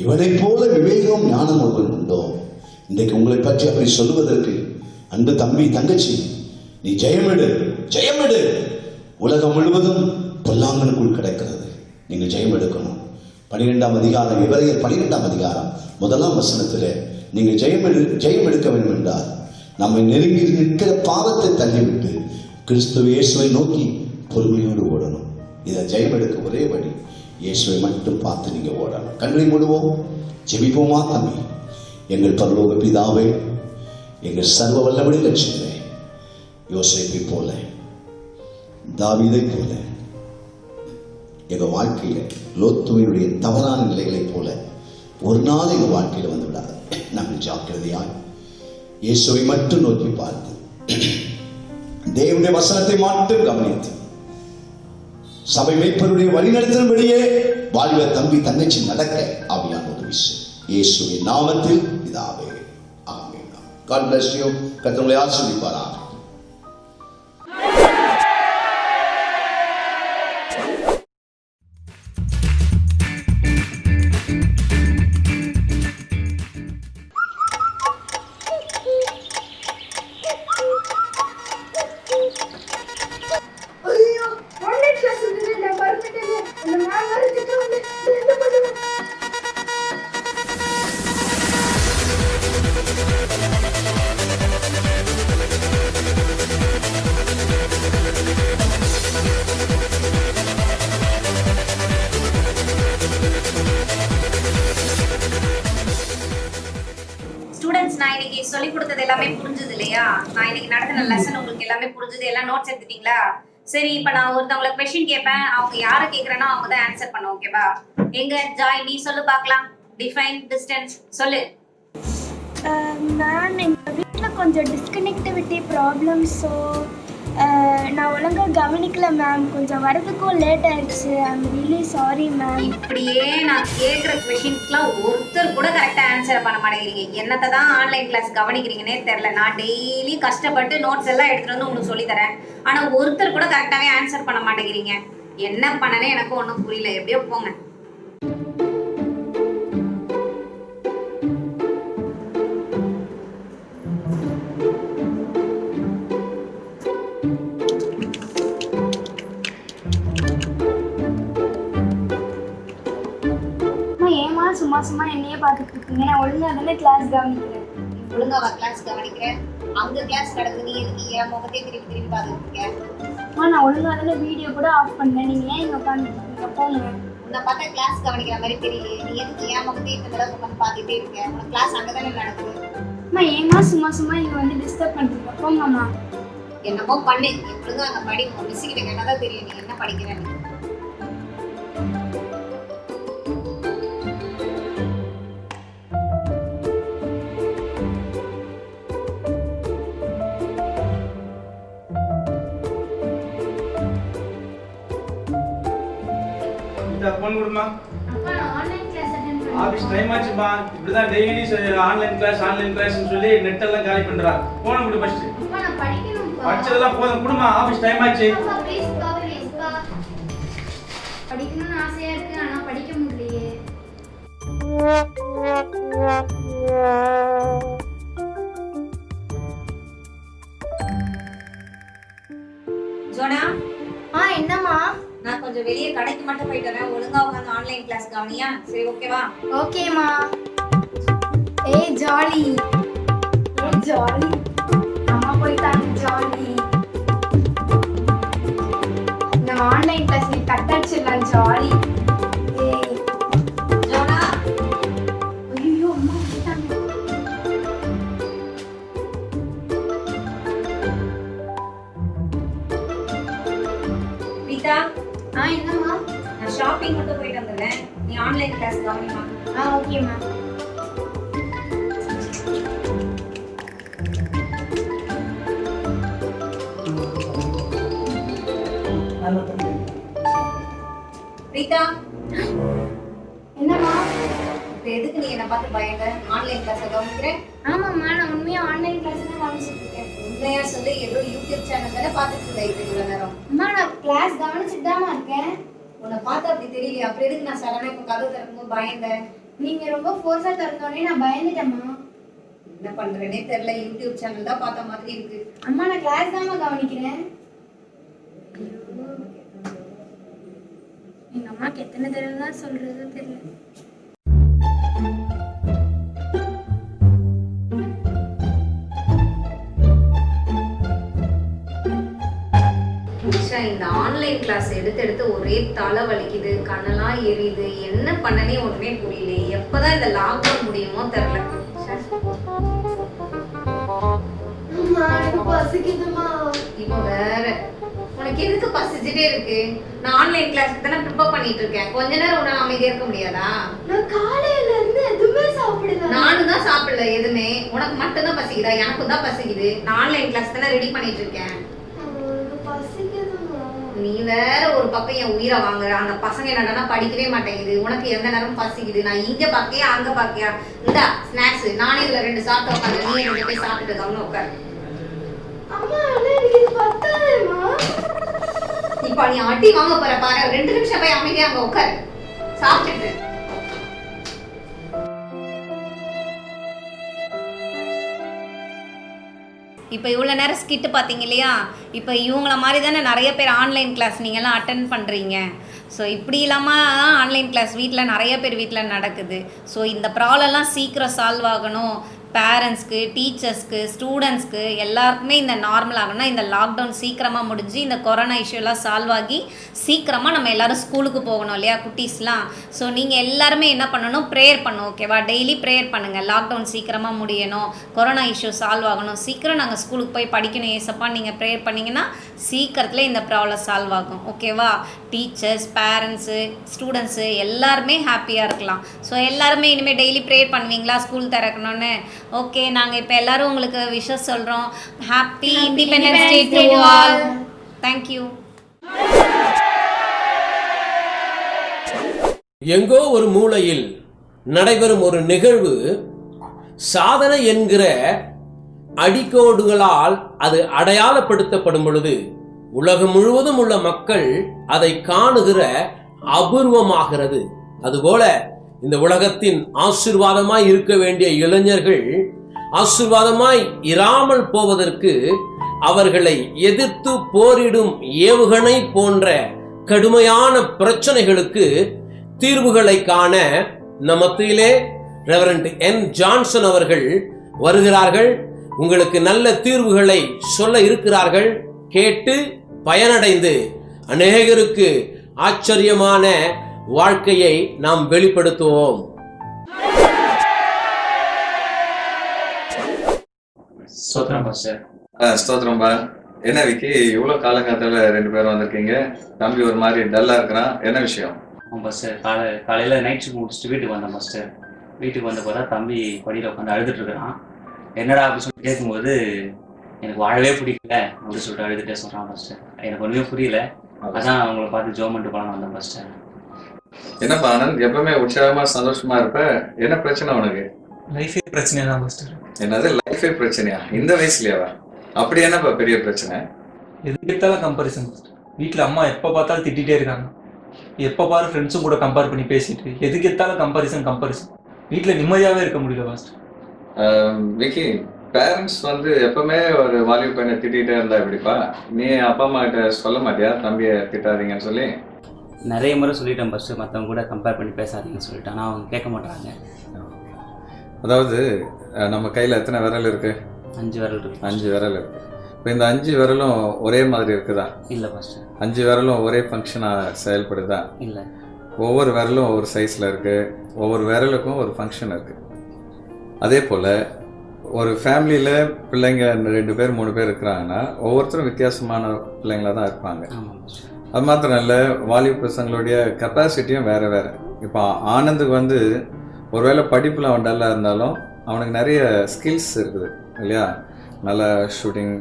Speaker 4: இவனை போல விவேகம் ஞானம் ஒருவன் உண்டோ? இன்றைக்கு உங்களை பற்றி அப்படி சொல்லுவதற்கு அன்பு தம்பி தங்கச்சி, நீ ஜெயமெடு, ஜெயமெடு. உலகம் முழுவதும் பொல்லாங்கனுக்குள் கிடக்கிறது. நீங்கள் ஜெயம் எடுக்கணும். 12ஆம் அதிகாரம், எபிரேயர் 12ஆம் அதிகாரம் 1ஆம் வசனத்திலே நீங்கள் ஜெயம் எடுக்க வேண்டும் என்றால் நம்மை நெருங்கி நிற்கிற பாவத்தை தள்ளிவிட்டு கிறிஸ்துவ இயேசுவை நோக்கி பொறுமையோடு ஓடணும். இதை ஜெயம் எடுக்க ஒரே வழி, இயேசுவை மட்டும் பார்த்து நீங்க ஓடணும். கண்களை மூடுவோம், ஜெபிப்போமா? தம்பி, எங்கள் பரலோக பிதாவே, எங்கள் சர்வ வல்லபடி லட்சியமே, யோசேப்பை போல, தாவீதை போல எங்க வாழ்க்கையில லோத்துவினுடைய தவறான நிலைகளைப் போல ஒரு நாள் எங்க வாழ்க்கையில வந்து விடாது. நாங்கள் ஜாக்கிரதையாய் இயேசுவை மட்டும் நோக்கி பார்த்து தேவனுடைய வசனத்தை மட்டும் கவனித்து சபை மேய்ப்பருடைய வழிநடத்தின்படியே வாழ்வ தம்பி தங்கச்சி நடக்க ஆவியான உதவி செய்யும். இயேசுவின் நாமத்தில் பிதாவே, ஆமென். God bless you. கர்த்தர் உங்களை ஆசீர்வதிப்பாராக.
Speaker 5: ஸ்டூடெண்ட்ஸ், நான் இன்னைக்கு சொல்லி கொடுத்தது எல்லாமே புரிஞ்சது இல்லையா? நான் இன்னைக்கு நடத்தின லெசன் உங்களுக்கு எல்லாமே புரிஞ்சது, எல்லாம் நோட்ஸ் எடுத்துட்டீங்களா? சரி, இப்ப நான் ஒருத்தவங்களை கொஸ்டின் கேட்பேன், அவங்க யாரை கேட்கறேனோ அவங்க தான் ஆன்சர் பண்ணும். ஓகேவா? எங்க ஜாய், நீ சொல்லு பார்க்கலாம். டிஃபைன் டிஸ்டன்ஸ் சொல்லு.
Speaker 6: மேம், எங்கள் வீட்டில் கொஞ்சம் டிஸ்கனெக்டிவிட்டி ப்ராப்ளம். ஸோ நான் ஒழுங்காக கவனிக்கல மேம். கொஞ்சம் வரதுக்கும் லேட் ஆயிடுச்சு. I'm really sorry ma'am.
Speaker 5: இப்படியே நான் கேட்குற கொஷின்ஸ்க்குலாம் ஒருத்தர் கூட கரெக்டாக ஆன்சர் பண்ண மாட்டேங்கிறீங்க. என்னத்தை தான் ஆன்லைன் கிளாஸ் கவனிக்கிறீங்கன்னே தெரில. நான் டெய்லி கஷ்டப்பட்டு நோட்ஸ் எல்லாம் எடுத்துகிட்டு வந்து உங்களுக்கு சொல்லித்தரேன். ஆனால் ஒருத்தர் கூட கரெக்டாகவே ஆன்சர் பண்ண மாட்டேங்கிறீங்க. என்ன பண்ணனே எனக்கும் ஒன்றும் புரியல. எப்படியோ போங்க.
Speaker 6: சும்மா சும்மா என்னையே பார்த்துட்டு இருக்கீங்க. நான் ஒழுங்காக தானே கிளாஸ் கவனிக்கிறேன்.
Speaker 5: ஒழுங்காவா கிளாஸ் கவனிக்கிறேன்? அங்க கிளாஸ் நடக்குது, நீ எதுக்கு என் முகத்தையே திருப்பி திருப்பி பார்த்துட்டு இருக்க?
Speaker 6: நான் ஒழுங்காக தானே வீடியோ கூட ஆஃப் பண்ணேன். நீங்கள் ஏன் இங்கே உட்காந்துருக்கீங்க? போங்க.
Speaker 5: உன்னை பார்த்தா கிளாஸ் கவனிக்கிற மாதிரி தெரியல. நீ எதுக்கு என் முகத்தையே இந்த தடவை உட்காந்து பார்த்துட்டே இருக்க? உனக்கு கிளாஸ் அங்கே தானே நடக்குது.
Speaker 6: ஏமா சும்மா சும்மா இங்கே வந்து டிஸ்டர்ப் பண்ணுறீங்க? போங்கம்மா.
Speaker 5: என்னமோ பண்ணு, நீ ஒழுங்கா அங்கே படி. உங்க மிஸ் கிட்ட கேட்டாதான் தெரியும் நீ என்ன படிக்கிறேன்னு.
Speaker 7: ஃபோன் கொடுமா.
Speaker 6: அப்பா, நான் ஆன்லைன் கிளாஸ் அட்டெண்ட் பண்ணேன்.
Speaker 7: ஆபீஸ் டைம் ஆச்சுப்பா. இப்படிதான் டெய்லி ஆன்லைன் கிளாஸ்னு சொல்லி நெட் எல்லாம் காலி பண்றா. போன் கொடு ஃபர்ஸ்ட்.
Speaker 6: அப்பா, நான் படிக்கணும்ப்பா.
Speaker 7: படிச்சதெல்லாம் போதும் கொடுமா. ஆபீஸ் டைம் ஆச்சு.
Speaker 6: அப்பா, ப்ளீஸ் பா, ப்ளீஸ் பா. படிக்கணும்னு ஆசையா இருக்கு, ஆனா படிக்க முடியலையே.
Speaker 5: ஜோனா,
Speaker 6: என்னம்மா?
Speaker 5: நான் கொஞ்சம் வெளியே கடைக்கு மட்டும் போயிட்டு வரேன். ஒழுங்கா உட்காந்து ஆன்லைன் கிளாஸ் கவனியா? சரி, ஓகேவா?
Speaker 6: ஓகேம்மா. ஏய் ஜாலி, ஏய் ஜாலி, அம்மா போயிட்டாங்க. ஜாலி, நம்ம ஆன்லைன் கிளாஸ் கட் அடிச்சிடலாம். ஜாலி. ஏய்
Speaker 5: ஜோனா,
Speaker 6: ஐயோ, அம்மா போயிட்டாங்க.
Speaker 5: ரீதா,
Speaker 6: என்னம்மா?
Speaker 5: நான் ஷாப்பிங் மட்டும் போயிட்டு வந்துடுறேன். நீ ஆன்லைன் கிளாஸ் கவனிமா.
Speaker 6: ஓகேம்மா.
Speaker 5: ரீதா,
Speaker 6: என்னம்மா?
Speaker 5: இப்ப எதுக்கு நீ என்ன பார்த்து பயங்க? ஆன்லைன் கிளாஸ் கவனிக்கிறேன்.
Speaker 6: ஆமாம்மா, நான் உண்மையா ஆன்லைன் கிளாஸ் தான் கவனிச்சுட்டு இருக்கேன்.
Speaker 5: உண்மையா சொல்லி ஏதோ யூடியூப் சேனல் தானே பார்த்துட்டு இருந்தேன் இப்ப இவ்வளவு நேரம்.
Speaker 6: அம்மா, நான் கிளாஸ் கவனிச்சுட்டு தாம்மா இருக்கேன்.
Speaker 5: உன்னை பார்த்தா அப்படி தெரியல. அப்புறம் எதுக்கு நான் சடனா இப்ப கதவு திறக்கும்போது பயந்தேன்?
Speaker 6: நீங்க ரொம்ப ஃபோர்ஸா திறந்தோடனே நான் பயந்துட்டேம்மா.
Speaker 5: என்ன பண்றேனே தெரியல. யூடியூப் சேனல் தான் பார்த்த மாதிரி இருக்கு.
Speaker 6: அம்மா, நான் கிளாஸ் தாம்மா கவனிக்கிறேன். எங்க அம்மாக்கு எத்தனை தடவை தான் சொல்றது தெரியல.
Speaker 5: இந்த ஆன்லைன் கிளாஸ் எடுத்து ஒரே தலை வலிக்குது, கண்ணெல்லாம் எரியுது. என்ன பண்ணனே ஒண்ணுமே புரியல. எப்பதான் இந்த லாக்டவுன் முடியுமோ தெரியல.
Speaker 6: எனக்கு பசிக்குதுமா.
Speaker 5: இப்போ வேற உனக்கு எதுக்கு பசிச்சுட்டே இருக்கு? நான் ஆன்லைன் கிளாஸ்க்கு தானே ப்ரிப்பேர் பண்ணிட்டு இருக்கேன். கொஞ்ச நேரம் உன்னால அமைதியா இருக்க முடியாதா?
Speaker 6: நான் காலையில இருந்து எதுவுமே சாப்பிடல.
Speaker 5: நானும் தான் சாப்பிடல எதுவுமே. உனக்கு மட்டும் தான் பசிக்குதா? எனக்கும் தான் பசிக்குது. நான் ஆன்லைன் கிளாஸ் தானே ரெடி பண்ணிட்டு இருக்கேன்.
Speaker 6: எனக்கு பசிக்குதுமா.
Speaker 5: நீ வேற ஒரு பக்கம் என் உயிரை வாங்குற. அந்த பசங்க என்னடா படிக்கவே மாட்டேங்குது. உனக்கு எந்த நேரம் பசிக்குது. நான் இங்க பாக்கியா அங்க பாக்கியா? இந்தா ஸ்நாக்ஸ். நானே இதுல 2 சாப்பிட்டு உட்காந்து நீ ரெண்டு போய் சாப்பிட்டு கவனம் உட்காரு.
Speaker 6: அம்மா எனக்கு இது பத்தாதேம்மா.
Speaker 5: இப்ப நீ அடி வாங்க போற பாரு. 2 நிமிஷம் போய் அமைதியா அங்க உட்காரு சாப்பிட்டுட்டு. இப்போ இவ்வளோ நேரம் ஸ்கிட்டு பார்த்தீங்க இல்லையா? இப்போ இவங்கள மாதிரி தானே நிறைய பேர் ஆன்லைன் கிளாஸ் நீங்கள்லாம் அட்டன் பண்ணுறீங்க. ஸோ இப்படி இல்லாமல் தான் ஆன்லைன் கிளாஸ் வீட்டில் நிறைய பேர் வீட்டில் நடக்குது. ஸோ இந்த ப்ராப்ளம்லாம் சீக்கிரம் சால்வ் ஆகணும். பேரண்ட்ஸ்க்கு, டீச்சர்ஸ்க்கு, ஸ்டூடெண்ட்ஸ்க்கு எல்லாருக்குமே இந்த நார்மல் ஆகணும்னா இந்த லாக்டவுன் சீக்கிரமாக முடிஞ்சு இந்த கொரோனா இஷ்யூலாம் சால்வ் ஆகி சீக்கிரமாக நம்ம எல்லோரும் ஸ்கூலுக்கு போகணும் இல்லையா குட்டீஸ்லாம். ஸோ நீங்கள் எல்லாருமே என்ன பண்ணணும்? ப்ரேயர் பண்ணணும். ஓகேவா? டெய்லி ப்ரேயர் பண்ணுங்கள். லாக்டவுன் சீக்கிரமாக முடியணும், கொரோனா இஷ்யூ சால்வ் ஆகணும், சீக்கிரம் நாங்கள் ஸ்கூலுக்கு போய் படிக்கணும் ஏசப்பா நீங்கள் ப்ரேயர் பண்ணிங்கன்னா சீக்கிரத்தில் இந்த ப்ராப்ளம் சால்வ் ஆகும். ஓகேவா? டீச்சர்ஸ், பேரண்ட்ஸு, ஸ்டூடெண்ட்ஸு எல்லாருமே ஹாப்பியாக இருக்கலாம். ஸோ எல்லாருமே இனிமேல் டெய்லி ப்ரேயர் பண்ணுவீங்களா ஸ்கூல் திறக்கணும்னு? ஓகே, நாங்கள் இப்போ எல்லாரும் உங்களுக்கு விஷஸ் சொல்கிறோம். Happy independence day to all. Thank you.
Speaker 1: எங்கோ ஒரு மூலையில் நடைபெறும் ஒரு நிகழ்வு சாதனை என்கிற அடிக்கோடுகளால் அது அடையாளப்படுத்தப்படும் பொழுது உலகம் முழுவதும் உள்ள மக்கள் அதை காணுகிற அபூர்வமாகிறது. அதுபோல இந்த உலகத்தின் ஆசீர்வாதமாய் இருக்க வேண்டிய இளைஞர்கள் ஆசீர்வாதமாய் இராமல் போவதற்கு அவர்களை எதிர்த்து போரிடும் ஏவுகணை போன்ற கடுமையான பிரச்சனைகளுக்கு தீர்வுகளை காண நம் மத்தியிலே ரெவரண்ட் என் ஜான்சன் அவர்கள் வருகிறார்கள். உங்களுக்கு நல்ல தீர்வுகளை சொல்ல இருக்கிறார்கள். கேட்டு பயனடைந்து அநேகருக்கு ஆச்சரியமான வாழ்க்கையை நாம் வெளிப்படுத்துவோம்.
Speaker 8: ஸ்தோத்திரம்பா. என்ன விக்கி, இவ்வளவு காலகாலத்துல 2 பேரும் வந்திருக்கீங்க. தம்பி ஒரு மாதிரி டல்லா இருக்கிறான், என்ன விஷயம்?
Speaker 9: பாஸ்டர், காலையில் நைட் ஷிஃப்ட் முடிச்சுட்டு வீட்டுக்கு வந்தேன் பாஸ்டர். வீட்டுக்கு வந்த போதா தம்பி படியில் உட்காந்து அழுதுட்டு இருக்கிறான். என்னடா அப்படின்னு சொல்லி கேட்கும்போது எனக்கு வாழவே பிடிக்கல அப்படின்னு சொல்லிட்டு அழுதுட்டே சொல்கிறான் பாஸ்டர். எனக்கு ஒன்றுமே புரியல. அதான் அவங்கள பார்த்து ஜோம் பண்ணிட்டு போகலான்னு வந்தேன் பாஸ்டர்.
Speaker 8: என்னப்பா ஆனந்த், எப்பவுமே உற்சாகமா சந்தோஷமா இருப்ப, என்ன பிரச்சனை உனக்கு?
Speaker 10: லைஃபே பிரச்சனை தான் பாஸ்டர்.
Speaker 8: என்னது லைஃபே பிரச்சனையா? இந்த வயசுலயாவா? அப்படி என்னப்பா பெரிய பிரச்சனை?
Speaker 10: எது எடுத்தாலும் கம்பாரிசன் பாஸ்டர். வீட்டில் அம்மா எப்போ பார்த்தாலும் திட்டிகிட்டே இருக்காங்க. எப்போ பாரு ஃப்ரெண்ட்ஸும் கூட கம்பேர் பண்ணி பேசிட்டு எதுக்கு எடுத்தாலும் கம்பாரிசன். வீட்டில் நிம்மதியாகவே இருக்க முடியல பாஸ்டர்.
Speaker 8: விக்கி, பேரண்ட்ஸ் எப்பவுமே ஒரு வாலிப பையனை திட்டிகிட்டே இருந்தா எப்படிப்பா? நீ அப்பா அம்மா கிட்ட சொல்ல மாட்டியா தம்பியை திட்டாதீங்கன்னு சொல்லி?
Speaker 9: நிறைய முறை சொல்லிட்டேன் பாஸ்டர், மற்றவங்க கூட கம்பேர் பண்ணி பேசாதீங்கன்னு சொல்லிட்டேன். ஆனால் அவங்க கேட்க மாட்டாங்க.
Speaker 11: அதாவது நம்ம கையில் எத்தனை விரல் இருக்கு?
Speaker 9: 5 விரல் இருக்கு.
Speaker 11: 5 விரல் இருக்கு. இப்போ இந்த 5 விரலும் ஒரே மாதிரி இருக்குதா?
Speaker 9: இல்லை பாஸ்டர்.
Speaker 11: 5 விரலும் ஒரே ஃபங்க்ஷனாக செயல்படுதா?
Speaker 9: இல்லை.
Speaker 11: ஒவ்வொரு விரலும் ஒவ்வொரு சைஸில் இருக்குது. ஒவ்வொரு விரலுக்கும் ஒரு ஃபங்க்ஷன் இருக்குது. அதே போல் ஒரு ஃபேமிலியில் பிள்ளைங்க 2 பேர் 3 பேர் இருக்கிறாங்கன்னா ஒவ்வொருத்தரும் வித்தியாசமான பிள்ளைங்களாக தான் இருப்பாங்க. அது மாத்திரம் இல்லை, வாலிப பசங்களுடைய கெப்பாசிட்டியும் வேறு வேறு. இப்போ ஆனந்துக்கு ஒருவேளை படிப்பில் அவன் டல்லாக இருந்தாலும் அவனுக்கு நிறைய ஸ்கில்ஸ் இருக்குது இல்லையா? நல்ல ஷூட்டிங்,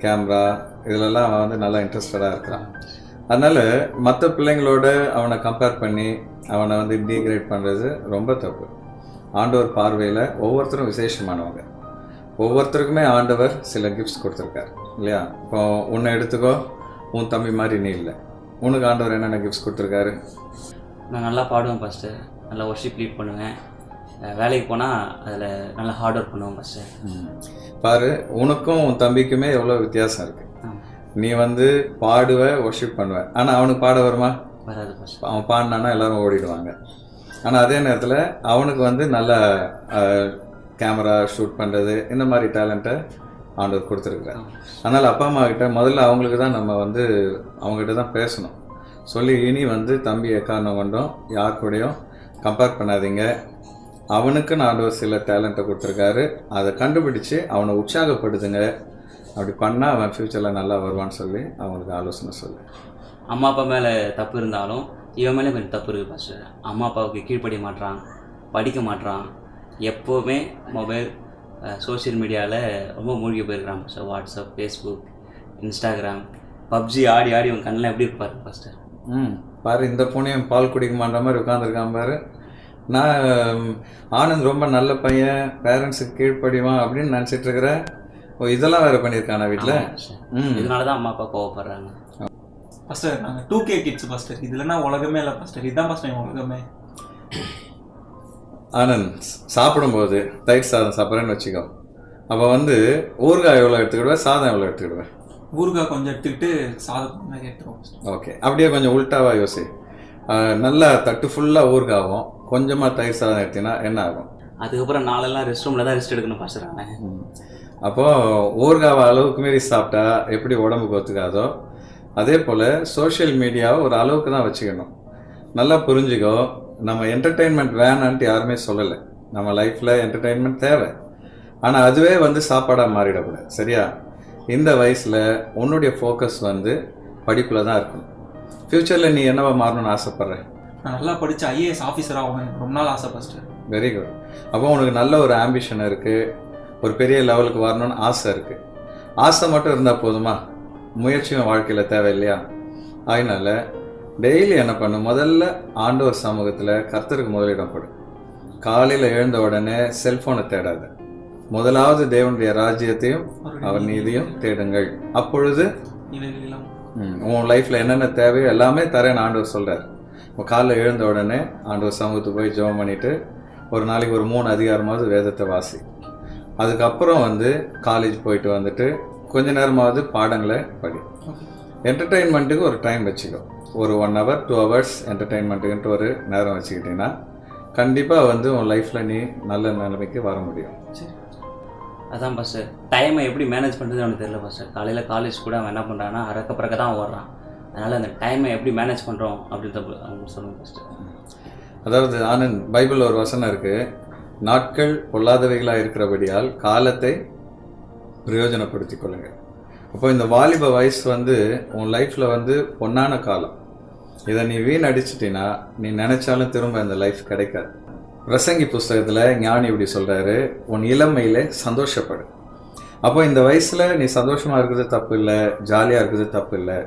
Speaker 11: கேமரா, இதிலெல்லாம் அவன் நல்லா இன்ட்ரெஸ்டடாக இருக்கிறான். அதனால் மற்ற பிள்ளைங்களோட அவனை கம்பேர் பண்ணி அவனை டீக்ரேட் பண்ணுறது ரொம்ப தப்பு. ஆண்டவர் பார்வையில் ஒவ்வொருத்தரும் விசேஷமானவங்க. ஒவ்வொருத்தருக்குமே ஆண்டவர் சில கிஃப்ட்ஸ் கொடுத்துருக்காரு இல்லையா? இப்போ உன்னை எடுத்துக்கோ, உன் தம்பி மாதிரி நீ இல்லை. உனக்கு ஆண்டவர் என்னென்ன கிஃப்ட்ஸ் கொடுத்துருக்காரு?
Speaker 9: நான் நல்லா பாடுவேன் பாஸ்டர், நல்லா ஒர்ஷிப் லீட் பண்ணுவேன். வேலைக்கு போனால் அதில் நல்லா ஹார்ட் ஒர்க் பண்ணுவேன் பாஸ்டர்.
Speaker 11: பாரு, உனக்கும் உன் தம்பிக்குமே எவ்வளோ வித்தியாசம் இருக்குது. நீ பாடுவ, ஒர்ஷிப் பண்ணுவேன். ஆனால் அவனுக்கு பாட வருமா?
Speaker 9: வராது பாஸ்டர்.
Speaker 11: அவன் பாடினான்னா எல்லாரும் ஓடிடுவாங்க. ஆனால் அதே நேரத்தில் அவனுக்கு நல்ல கேமரா ஷூட் பண்ணுறது, இந்த மாதிரி டேலண்ட்டை ஆண்டவர் கொடுத்துருக்குறாரு. அதனால் அப்பா அம்மா கிட்ட முதல்ல அவங்களுக்கு தான் நம்ம அவங்ககிட்ட தான் பேசணும். சொல்லி இனி தம்பி எக்காரணம் கொண்டும் யார் கூடயும் கம்பேர் பண்ணாதீங்க. அவனுக்கு ஆண்டவர் சில டேலண்ட்டை கொடுத்துருக்காரு. அதை கண்டுபிடிச்சு அவனை உற்சாகப்படுத்துங்க. அப்படி பண்ணால் அவன் ஃப்யூச்சரில் நல்லா வருவான்னு சொல்லி அவங்களுக்கு ஆலோசனை சொல்லு.
Speaker 9: அம்மா அப்பா மேலே தப்பு இருந்தாலும் இவன் மேலே கொஞ்சம் தப்பு இருக்குது பாஸ்டர். அம்மா அப்பாவுக்கு கீழ்ப்படிய மாட்றான், படிக்க மாட்றான், எப்போவுமே மொபைல் சோஷியல் மீடியாவில் ரொம்ப மூழ்கி போயிருக்கிறான் pastor. WhatsApp, Facebook, Instagram, PUBG ஆடி ஆடி உன் கண்ணில் எப்படி இருப்பாரு பாஸ்டர்?
Speaker 11: பாரு, இந்த பூனையும் பால் குடிக்க மாட்ட மாதிரி உட்காந்துருக்கான் பாரு. நான் ஆனந்த் ரொம்ப நல்ல பையன், பேரண்ட்ஸுக்கு கீழ்ப்படிவான் அப்படின்னு நினச்சிட்டு இருக்கிறேன். இதெல்லாம் வேறு பண்ணியிருக்கானா வீட்டில்?
Speaker 9: இதனால தான் அம்மா அப்பா கோவப்படுறாங்க
Speaker 10: பாஸ்டர். நாங்கள் 2K கிட்ஸ் பாஸ்டர். இதுலன்னா உலகமே இல்லை பாஸ்டர். இதுதான் பாஸ்டர் உலகமே.
Speaker 11: ஆனந்த், சாப்பிடும்போது தயிர் சாதம் சாப்பிட்றேன்னு வச்சுக்கோ. அப்போ வந்து ஊறுகாய் எவ்வளோ எடுத்துக்கிடுவேன், சாதம் எவ்வளோ எடுத்துக்கிடுவேன்?
Speaker 10: ஊறுகாய் கொஞ்சம் எடுத்துக்கிட்டு சாதம் கொஞ்சம் எடுத்துருவோம்.
Speaker 11: ஓகே, அப்படியே கொஞ்சம் உல்ட்டாவாக யோசி. நல்லா தட்டு ஃபுல்லாக ஊறுகாவும் கொஞ்சமாக தயிர் சாதம் எடுத்தீங்கன்னா என்ன ஆகும்?
Speaker 9: அதுக்கப்புறம் நாளெல்லாம் ரெஸ்ட் ரூமில் தான் ரெஸ்ட் எடுக்கணும் பாஸ்டர்.
Speaker 11: அப்போது ஊறுகாவை அளவுக்கு மீறி சாப்பிட்டா எப்படி உடம்புக்கு ஒத்துக்காதோ அதே போல் சோஷியல் மீடியாவை ஒரு அளவுக்கு தான் வச்சுக்கணும். நல்லா புரிஞ்சுக்கோ, நம்ம என்டர்டெயின்மெண்ட் வேணான்ட்டு யாருமே சொல்லலை. நம்ம லைஃப்பில் என்டர்டெயின்மெண்ட் தேவை, ஆனால் அதுவே வந்து சாப்பாடாக மாறிடக்கூடாது. சரியா? இந்த வயசில் உன்னுடைய ஃபோக்கஸ் வந்து படிப்பில் தான் இருக்கணும். ஃப்யூச்சரில் நீ என்னவா மாறணும்னு ஆசைப்பட்ற?
Speaker 10: நான் நல்லா படித்து IAS ஆஃபீஸர் ஆகணும் எனக்கு ரொம்ப நாள் ஆசை பாஸ்டர்.
Speaker 11: Very good. அப்போ உனக்கு நல்ல ஒரு ஆம்பிஷன் இருக்குது, ஒரு பெரிய லெவலுக்கு வரணும்னு ஆசை இருக்குது. ஆசை மட்டும் இருந்தால் போதுமா? முயற்சியும் வாழ்க்கையில் தேவை இல்லையா? அதனால டெய்லி என்ன பண்ணு, முதல்ல ஆண்டவர் சமூகத்தில் கர்த்தருக்கு முதலிடம் கொடு. காலையில் எழுந்த உடனே செல்ஃபோனை தேடாத. முதலாவது தேவனுடைய ராஜ்யத்தையும் அவர் நீதியும் தேடுங்கள், அப்பொழுது உன் லைஃப்பில் என்னென்ன தேவையோ எல்லாமே தரேன்னு ஆண்டவர் சொல்கிறார். இப்போ காலையில் எழுந்த உடனே ஆண்டவர் சமூகத்துக்கு போய் ஜெபம் பண்ணிவிட்டு ஒரு நாளைக்கு ஒரு 3 அதிகாரமாவது வேதத்தை வாசி. அதுக்கப்புறம் வந்து காலேஜ் போயிட்டு வந்துட்டு கொஞ்ச நேரமாவது பாடங்களை படி. என்டர்டெயின்மெண்ட்டுக்கு ஒரு டைம் வச்சுக்கோ. ஒரு 1 hour 2 hours என்டர்டெயின்மெண்ட்டுக்குன்ட்டு ஒரு நேரம் வச்சுக்கிட்டிங்கன்னா கண்டிப்பாக வந்து உன் லைஃப்பில் நீ நல்ல நிலைமைக்கு வர முடியும்.
Speaker 9: அதான் பாஸ்டர், டைமை எப்படி மேனேஜ் பண்ணுறது அவனுக்கு தெரியல பாஸ்டர். காலையில் காலேஜ் கூட அவன் என்ன பண்ணுறான்னா அறக்க பறக்க தான் ஓடுறான். அதனால் அந்த டைமை எப்படி மேனேஜ் பண்ணுறோம் அப்படின்னு அவங்க சொல்லுங்கள் பாஸ்டர்.
Speaker 11: அதாவது ஆனந்த், பைபிள் ஒரு வசனம் இருக்குது, நாட்கள் பொல்லாதவைகளாக இருக்கிறபடியால் காலத்தை பிரயோஜனப்படுத்தி கொள்ளுங்கள். அப்போ இந்த வாலிப வயசு வந்து உன் லைஃப்பில் வந்து பொன்னான காலம். இதை நீ வீணடிச்சிட்டின்னா நீ நினச்சாலும் திரும்ப இந்த லைஃப் கிடைக்காது. பிரசங்கி புஸ்தகத்தில் ஞானி இப்படி சொல்கிறாரு, உன் இளமையில் சந்தோஷப்படு. அப்போ இந்த வயசில் நீ சந்தோஷமாக இருக்கிறது தப்பு இல்லை, ஜாலியாக இருக்கிறது தப்பு இல்லை.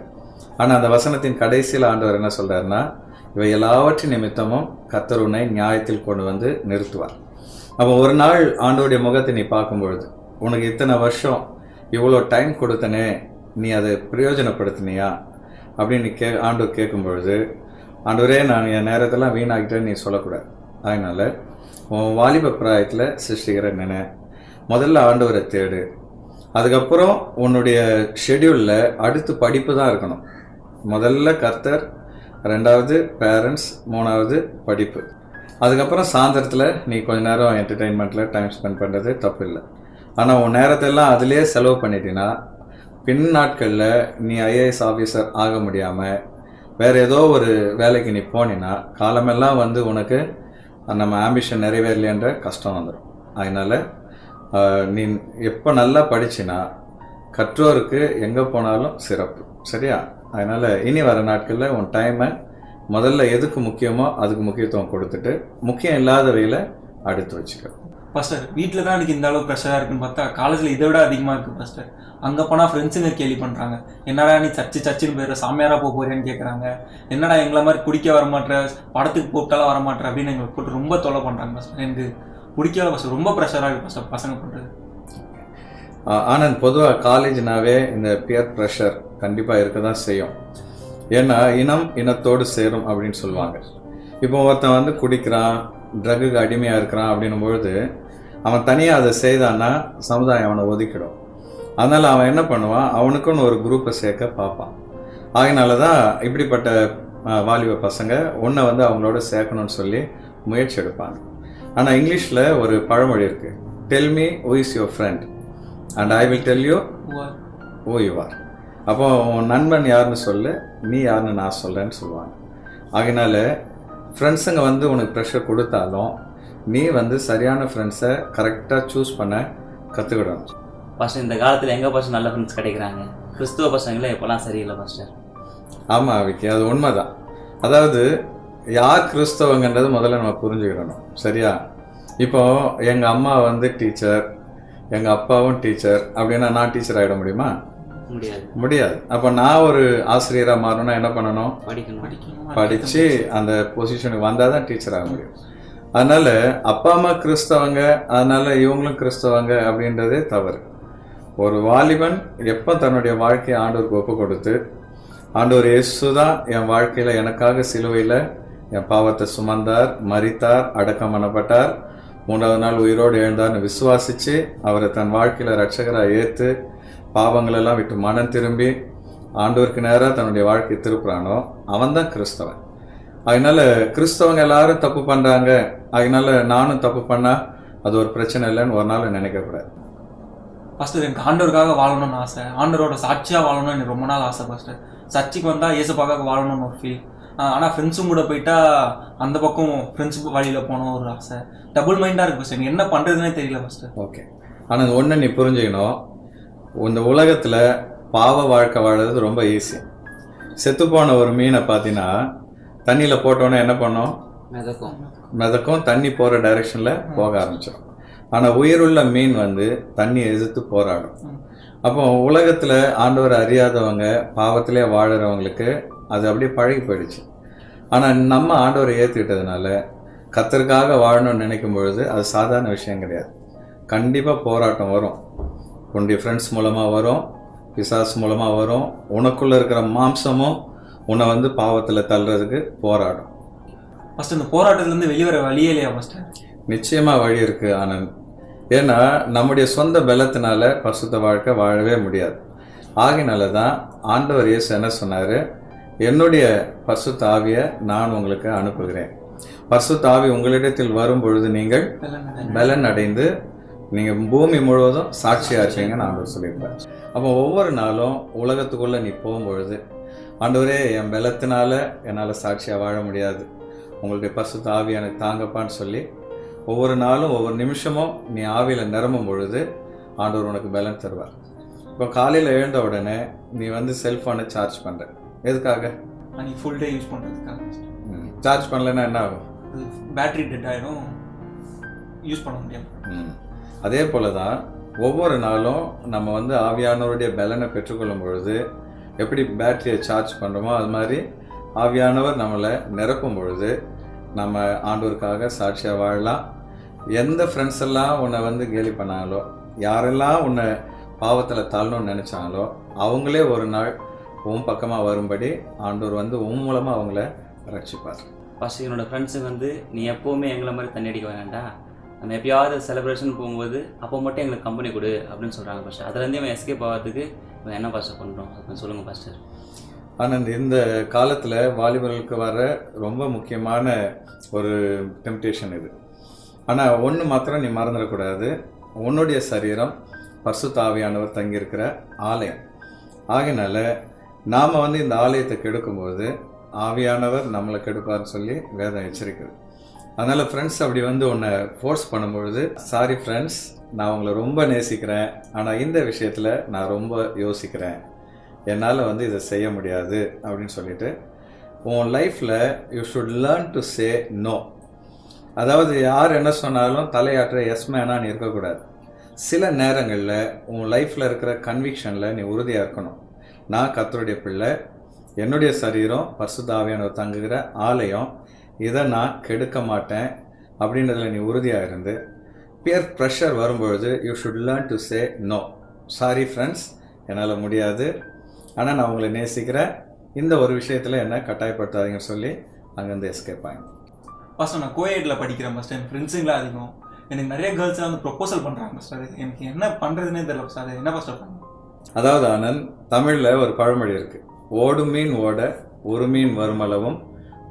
Speaker 11: ஆனால் அந்த வசனத்தின் கடைசியில் ஆண்டவர் என்ன சொல்கிறாருன்னா, இவை எல்லாவற்றின் நிமித்தமும் கர்த்தர் உன்னை நியாயத்தில் கொண்டு வந்து நிறுத்துவார். அப்போ ஒரு நாள் ஆண்டவருடைய முகத்தை நீ பார்க்கும்பொழுது, உனக்கு இத்தனை வருஷம் இவ்வளோ டைம் கொடுத்தனே, நீ அதை பிரயோஜனப்படுத்தினியா அப்படின்னு ஆண்டவர் கேட்கும்பொழுது, ஆண்டவரே நான் என் நேரத்தெல்லாம் வீணாகிட்டேன்னு நீ சொல்லக்கூடாது. அதனால் உன் வாலிப பிராயத்தில் சிருஷ்டிக்கிற நினை, முதல்ல ஆண்டவரை தேடு. அதுக்கப்புறம் உன்னுடைய ஷெட்யூலில் அடுத்து படிப்பு தான் இருக்கணும். முதல்ல கர்த்தர், 2வது பேரண்ட்ஸ், 3வது படிப்பு. அதுக்கப்புறம் சாயந்தரத்தில் நீ கொஞ்ச நேரம் என்டர்டெயின்மெண்ட்டில் டைம் ஸ்பெண்ட் பண்ணுறது தப்பு இல்லை. ஆனால் உன் நேரத்தெல்லாம் அதிலே செலவு பண்ணிட்டீங்கன்னா பின் நாட்களில் நீ IAS ஆஃபீஸர் ஆக முடியாமல் வேறு ஏதோ ஒரு வேலைக்கு நீ போனீன்னா காலமெல்லாம் வந்து உனக்கு நம்ம ஆம்பிஷன் நிறைவேறலைன்ற கஷ்டம் வந்துடும். அதனால் நீ எப்போ நல்லா படிச்சின்னா கற்றோருக்கு எங்கே போனாலும் சிறப்பு. சரியா? அதனால் இனி வர நாட்களில் உன் டைமை முதல்ல எதுக்கு முக்கியமோ அதுக்கு முக்கியத்துவம் கொடுத்துட்டு முக்கியம் இல்லாதவையில் அடுத்து வச்சுக்க.
Speaker 10: பாஸ்டர், வீட்டில் தான் எனக்கு இந்த அளவு ப்ரெஷராக இருக்குன்னு பார்த்தா காலேஜில் இதை விட அதிகமாக இருக்குது பாஸ்டர். அங்கே போனால் ஃப்ரெண்ட்ஸுங்க கேள்வி பண்ணுறாங்க, என்னடா நீ சர்ச்சுன்னு போயிடுற, சாமியாராக போகிறேன்னு கேட்குறாங்க. என்னடா எங்களை மாதிரி குடிக்க வரமாட்டேற, படத்துக்கு கூப்பிட்டாலும் வரமாட்டேற அப்படின்னு எங்களை போட்டு ரொம்ப தொலை பண்ணுறாங்க பாஸ்டர். எனக்கு பிடிக்காத பாஸ்டர், ரொம்ப ப்ரெஷராக இருக்குது பாஸ்டர் பசங்க பண்ணுறது.
Speaker 11: ஆனந்த், பொதுவாக காலேஜ்னாவே இந்த பியர் ப்ரெஷர் கண்டிப்பாக இருக்க தான் செய்யும். ஏன்னா இனம் இனத்தோடு சேரும் அப்படின்னு சொல்லுவாங்க. இப்போ ஒருத்தன் வந்து குடிக்கிறான், ட்ரக்குக்கு அடிமையாக இருக்கிறான் அப்படின்னும்பொழுது அவன் தனியாக அதை செய்தான்னா சமுதாயம் அவனை ஒதுக்கிடும். அதனால் அவன் என்ன பண்ணுவான், அவனுக்குன்னு ஒரு குரூப்பை சேர்க்க பார்ப்பான். அதனால தான் இப்படிப்பட்ட வாலிப பசங்க ஒன்றை வந்து அவங்களோட சேர்க்கணும்னு சொல்லி முயற்சி எடுப்பாங்க. ஆனால் இங்கிலீஷில் ஒரு பழமொழி இருக்குது, tell me who is your friend and I will tell you who you are. அப்போ உன் நண்பன் யாருன்னு சொல்லு, நீ யாருன்னு நான் சொல்கிறேன்னு சொல்லுவாங்க. அதனால ஃப்ரெண்ட்ஸுங்க வந்து உனக்கு ப்ரெஷர் கொடுத்தாலும் நீ வந்து சரியான ஃப்ரெண்ட்ஸை கரெக்டாக சூஸ் பண்ண கற்றுக்கிடணும்.
Speaker 9: பாஸ்டர் இந்த காலத்தில் எங்கே பாஸ்டர் நல்ல ஃப்ரெண்ட்ஸ் கிடைக்கிறாங்க? கிறிஸ்துவ பசங்களே இப்போலாம் சரியில்லை பாஸ்டர்.
Speaker 11: ஆமாம் விக்கி, அது உண்மைதான். அதாவது யார் கிறிஸ்தவங்கன்றது முதல்ல நம்ம புரிஞ்சுக்கிடணும், சரியா? இப்போ எங்கள் அம்மா வந்து டீச்சர், எங்கள் அப்பாவும் டீச்சர் அப்படின்னா நான் டீச்சர் ஆகிட முடியுமா? முடியாது. அப்போ நான் ஒரு ஆசிரியராக மாறணும்னா என்ன பண்ணணும்? படித்து அந்த பொசிஷனுக்கு வந்தால் தான் டீச்சர் ஆக முடியும். அதனால் அப்பா அம்மா கிறிஸ்தவங்க, அதனால் இவங்களும் கிறிஸ்தவங்க அப்படின்றதே தவறு. ஒரு வாலிபன் எப்போ தன்னுடைய வாழ்க்கையை ஆண்டவருக்கு ஒப்பு கொடுத்து, ஆண்டவர் இயேசு தான் என் வாழ்க்கையில் எனக்காக சிலுவையில் என் பாவத்தை சுமந்தார், மரித்தார், அடக்கம் பண்ணப்பட்டார், 3ஆவது நாள் உயிரோடு எழுந்தார்னு விசுவாசித்து அவரை தன் வாழ்க்கையில் ரட்சகராக ஏற்று பாவங்களெல்லாம் விட்டு மனம் திரும்பி ஆண்டவருக்கு நேராக தன்னுடைய வாழ்க்கையை திருப்புறானோ அவன் தான் கிறிஸ்தவன். அதனால கிறிஸ்தவங்க எல்லாரும் தப்பு பண்ணுறாங்க, அதனால நானும் தப்பு பண்ணால் அது ஒரு பிரச்சனை இல்லைன்னு ஒரு நாள் நினைக்கக்கூடாது.
Speaker 10: பாஸ்டர் எனக்கு ஆண்டவருக்காக வாழணும்னு ஆசை, ஆண்டவரோட சாட்சியாக வாழணும்னு எனக்கு ரொம்ப நாள் ஆசை பாஸ்டர். சர்ச்சுக்கு வந்தால் இயேசுப்பாக்காக வாழணும்னு ஒரு ஃபீல். ஆனால் ஃப்ரெண்ட்ஸும் கூட போயிட்டா அந்த பக்கம் ஃப்ரெண்ட்ஸ் வழியில் போகணும் ஒரு ஆசை. டபுள் மைண்டாக இருக்குது பாஸ்டர், எனக்கு என்ன பண்ணுறதுனே தெரியல பாஸ்டர்.
Speaker 11: ஓகே, ஆனால் ஒன்று நீ புரிஞ்சுக்கணும், இந்த உலகத்தில் பாவ வாழ்க்கை வாழறது ரொம்ப ஈஸி. செத்துப்போன ஒரு மீனை பார்த்தீங்கன்னா தண்ணியில் போட்டோன்னே என்ன பண்ணோம்? மிதக்கும், தண்ணி போகிற டைரெக்ஷனில் போக ஆரம்பிச்சிடும். ஆனால் உயிருள்ள மீன் வந்து தண்ணியை எதிர்த்து போராடும். அப்போ உலகத்தில் ஆண்டவர் அறியாதவங்க, பாவத்திலே வாழறவங்களுக்கு அது அப்படியே பழகி போயிடுச்சு. ஆனால் நம்ம ஆண்டவரை ஏற்றுக்கிட்டதுனால கர்த்தருக்காக வாழணும்னு நினைக்கும் பொழுது அது சாதாரண விஷயம் கிடையாது. கண்டிப்பாக போராட்டம் வரும். உன்னுடைய ஃப்ரெண்ட்ஸ் மூலமாக வரும், பிசாஸ் மூலமாக வரும், உனக்குள்ளே இருக்கிற மாம்சமும் உன்னை வந்து பாவத்தில் தள்ளுறதுக்கு போராடும்.
Speaker 10: ஃபஸ்ட்டு இந்த போராட்டத்துலேருந்து வெளிவர வழியே இல்லையா ஃபஸ்ட்டு?
Speaker 11: நிச்சயமாக வழி இருக்குது ஆனந்த். ஏன்னா நம்முடைய சொந்த பலத்தினால பரிசுத்த வாழ்க்கை வாழவே முடியாது. ஆகினால தான் ஆண்டவர் இயேசு என்ன சொன்னார்? என்னுடைய பரிசுத்த ஆவியை நான் உங்களுக்கு அனுப்புகிறேன். பரிசுத்த ஆவி உங்களிடத்தில் வரும் பொழுது நீங்கள் பலன் அடைந்து நீங்கள் பூமி முழுவதும் சாட்சியாக இருப்பீங்கன்னு ஆண்டவர் சொல்லியிருப்பார். அப்போ ஒவ்வொரு நாளும் உலகத்துக்குள்ளே நீ போகும்பொழுது, ஆண்டவரே என் பலத்தினால என்னால் சாட்சியாக வாழ முடியாது, உங்களுடைய பரிசுத்த ஆவி எனக்கு தாங்கப்பான்னு சொல்லி ஒவ்வொரு நாளும் ஒவ்வொரு நிமிஷமும் நீ ஆவியில் நிரம்பும் பொழுது ஆண்டவர் உனக்கு பலன் தருவார். இப்போ காலையில் எழுந்த உடனே நீ வந்து செல்ஃபோனை சார்ஜ் பண்ணுற எதுக்காக?
Speaker 10: நீ ஃபுல் டே யூஸ் பண்ணுறதுக்காக.
Speaker 11: சார்ஜ் பண்ணலைன்னா என்ன ஆகும்?
Speaker 10: பேட்டரி டெட் ஆகிடும், யூஸ் பண்ண முடியாது.
Speaker 11: அதே போல தான் ஒவ்வொரு நாளும் நம்ம வந்து ஆவியானவருடைய பலனை பெற்றுக்கொள்ளும் பொழுது எப்படி பேட்டரியை சார்ஜ் பண்ணுறோமோ அது மாதிரி ஆவியானவர் நம்மளை நிரப்பும் பொழுது நம்ம ஆண்டவருக்காக சாட்சியாக வாழலாம். எந்த ஃப்ரெண்ட்ஸ் எல்லாம் உன்னை வந்து கேலி பண்ணாங்களோ, யாரெல்லாம் உன்னை பாவத்தில் தாழணும்னு நினச்சாங்களோ அவங்களே ஒரு நாள் உன் பக்கமாக வரும்படி ஆண்டவர் வந்து உன் மூலமாக அவங்கள ரட்சிப்பார்.
Speaker 9: ஃபஸ்ட்டு என்னோடய ஃப்ரெண்ட்ஸுக்கு வந்து நீ எப்போவுமே எங்களை மாதிரி தண்ணி அடிக்க வேண்டாம்டா, நம்ம எப்பயாவது செலிப்ரேஷன் போகும்போது அப்போ மட்டும் எங்களுக்கு கம்பெனி கொடு அப்படின்னு சொல்கிறாங்க பாஸ்டர். அதுலேருந்து இவன் எஸ்கேப் ஆகிறதுக்கு இவன் என்ன பாஸ்டர் பண்ணுறோம் அப்படின்னு சொல்லுங்கள் பாஸ்டர்.
Speaker 11: ஆனால் இந்த காலத்தில் வாலிபர்களுக்கு வர ரொம்ப முக்கியமான ஒரு டெம்டேஷன் இது. ஆனால் ஒன்று மாத்திரம் நீ மறந்துடக்கூடாது, உன்னுடைய சரீரம் பரிசுத்த ஆவியானவர் தங்கியிருக்கிற ஆலயம். ஆகையினால நாம் வந்து இந்த ஆலயத்தை கெடுக்கும்போது ஆவியானவர் நம்மளை கெடுப்பார்னு சொல்லி வேதம் எச்சரிக்குது. அதனால் ஃப்ரெண்ட்ஸ் அப்படி வந்து உன்னை ஃபோர்ஸ் பண்ணும்பொழுது, சாரி ஃப்ரெண்ட்ஸ், நான் உங்களை ரொம்ப நேசிக்கிறேன், ஆனால் இந்த விஷயத்தில் நான் ரொம்ப யோசிக்கிறேன், என்னால் வந்து இதை செய்ய முடியாது அப்படின்னு சொல்லிட்டு உன் லைஃப்பில் you should learn to say no. அதாவது யார் என்ன சொன்னாலும் தலையாற்ற எஸ் மேனான்னு இருக்கக்கூடாது. சில நேரங்களில் உன் லைஃப்பில் இருக்கிற கன்விக்ஷனில் நீ உறுதியாக இருக்கணும். நான் கர்த்தருடைய பிள்ளை, என்னுடைய சரீரம் பரிசுத்த ஆவியானவர் தங்குகிற ஆலயம், இதை நான் கெடுக்க மாட்டேன் அப்படின்றதுல நீ உறுதியாக இருந்து பியர் ப்ரெஷர் வரும்பொழுது you should learn to say no. Sorry friends, என்னால் முடியாது, ஆனால் நான் உங்களை நேசிக்கிறேன், இந்த ஒரு விஷயத்தில் என்ன கட்டாயப்படுத்தாதீங்கன்னு சொல்லி அங்கேருந்து எஸ்கேப் ஆகிடும்.
Speaker 10: ஃபஸ்ட்டு நான் கோஎட்டில் படிக்கிறேன் ஃபஸ்ட்டு, என் ஃப்ரெண்ட்ஸுங்களா அதிகம், எனக்கு நிறைய கேர்ள்ஸாக வந்து ப்ரொப்போசல் பண்ணுறாங்க சார். எனக்கு என்ன பண்ணுறதுனே தெரியல சார், என்ன ஃபஸ்ட்டு பண்ணுங்க?
Speaker 11: அதாவது ஆனந்த், தமிழில் ஒரு பழமொழி இருக்குது, ஓடு மீன் ஓட ஒரு மீன் வருமளவும்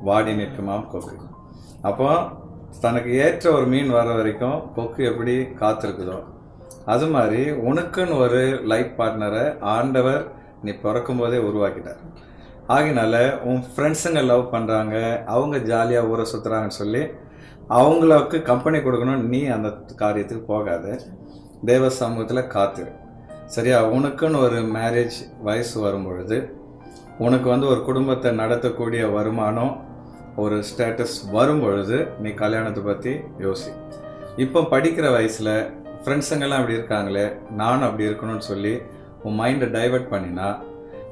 Speaker 11: வாடி நிற்குமாம் கொக்கு. அப்போ தனக்கு ஏற்ற ஒரு மீன் வர வரைக்கும் கொக்கு எப்படி காத்திருக்குதோ அது மாதிரி உனக்குன்னு ஒரு லைஃப் பார்ட்னரை ஆண்டவர் நீ பிறக்கும் போதே உருவாக்கிட்டார். ஆகினால உன் ஃப்ரெண்ட்ஸுங்க லவ் பண்ணுறாங்க, அவங்க ஜாலியாக ஊரை சுற்றுறாங்கன்னு சொல்லி அவங்களுக்கு கம்பெனி கொடுக்கணும், நீ அந்த காரியத்துக்கு போகாது. தேவ சமூகத்தில் காத்திரு. சரியா? உனக்குன்னு ஒரு மேரேஜ் வயசு வரும்பொழுது, உனக்கு வந்து ஒரு குடும்பத்தை நடத்தக்கூடிய வருமானம், ஒரு ஸ்டேட்டஸ் வரும்பொழுது நீ கல்யாணத்தை பற்றி யோசி. இப்போ படிக்கிற வயசில் ஃப்ரெண்ட்ஸுங்கெல்லாம் அப்படி இருக்காங்களே, நானும் அப்படி இருக்கணும்னு சொல்லி உன் மைண்டை டைவெர்ட் பண்ணினா,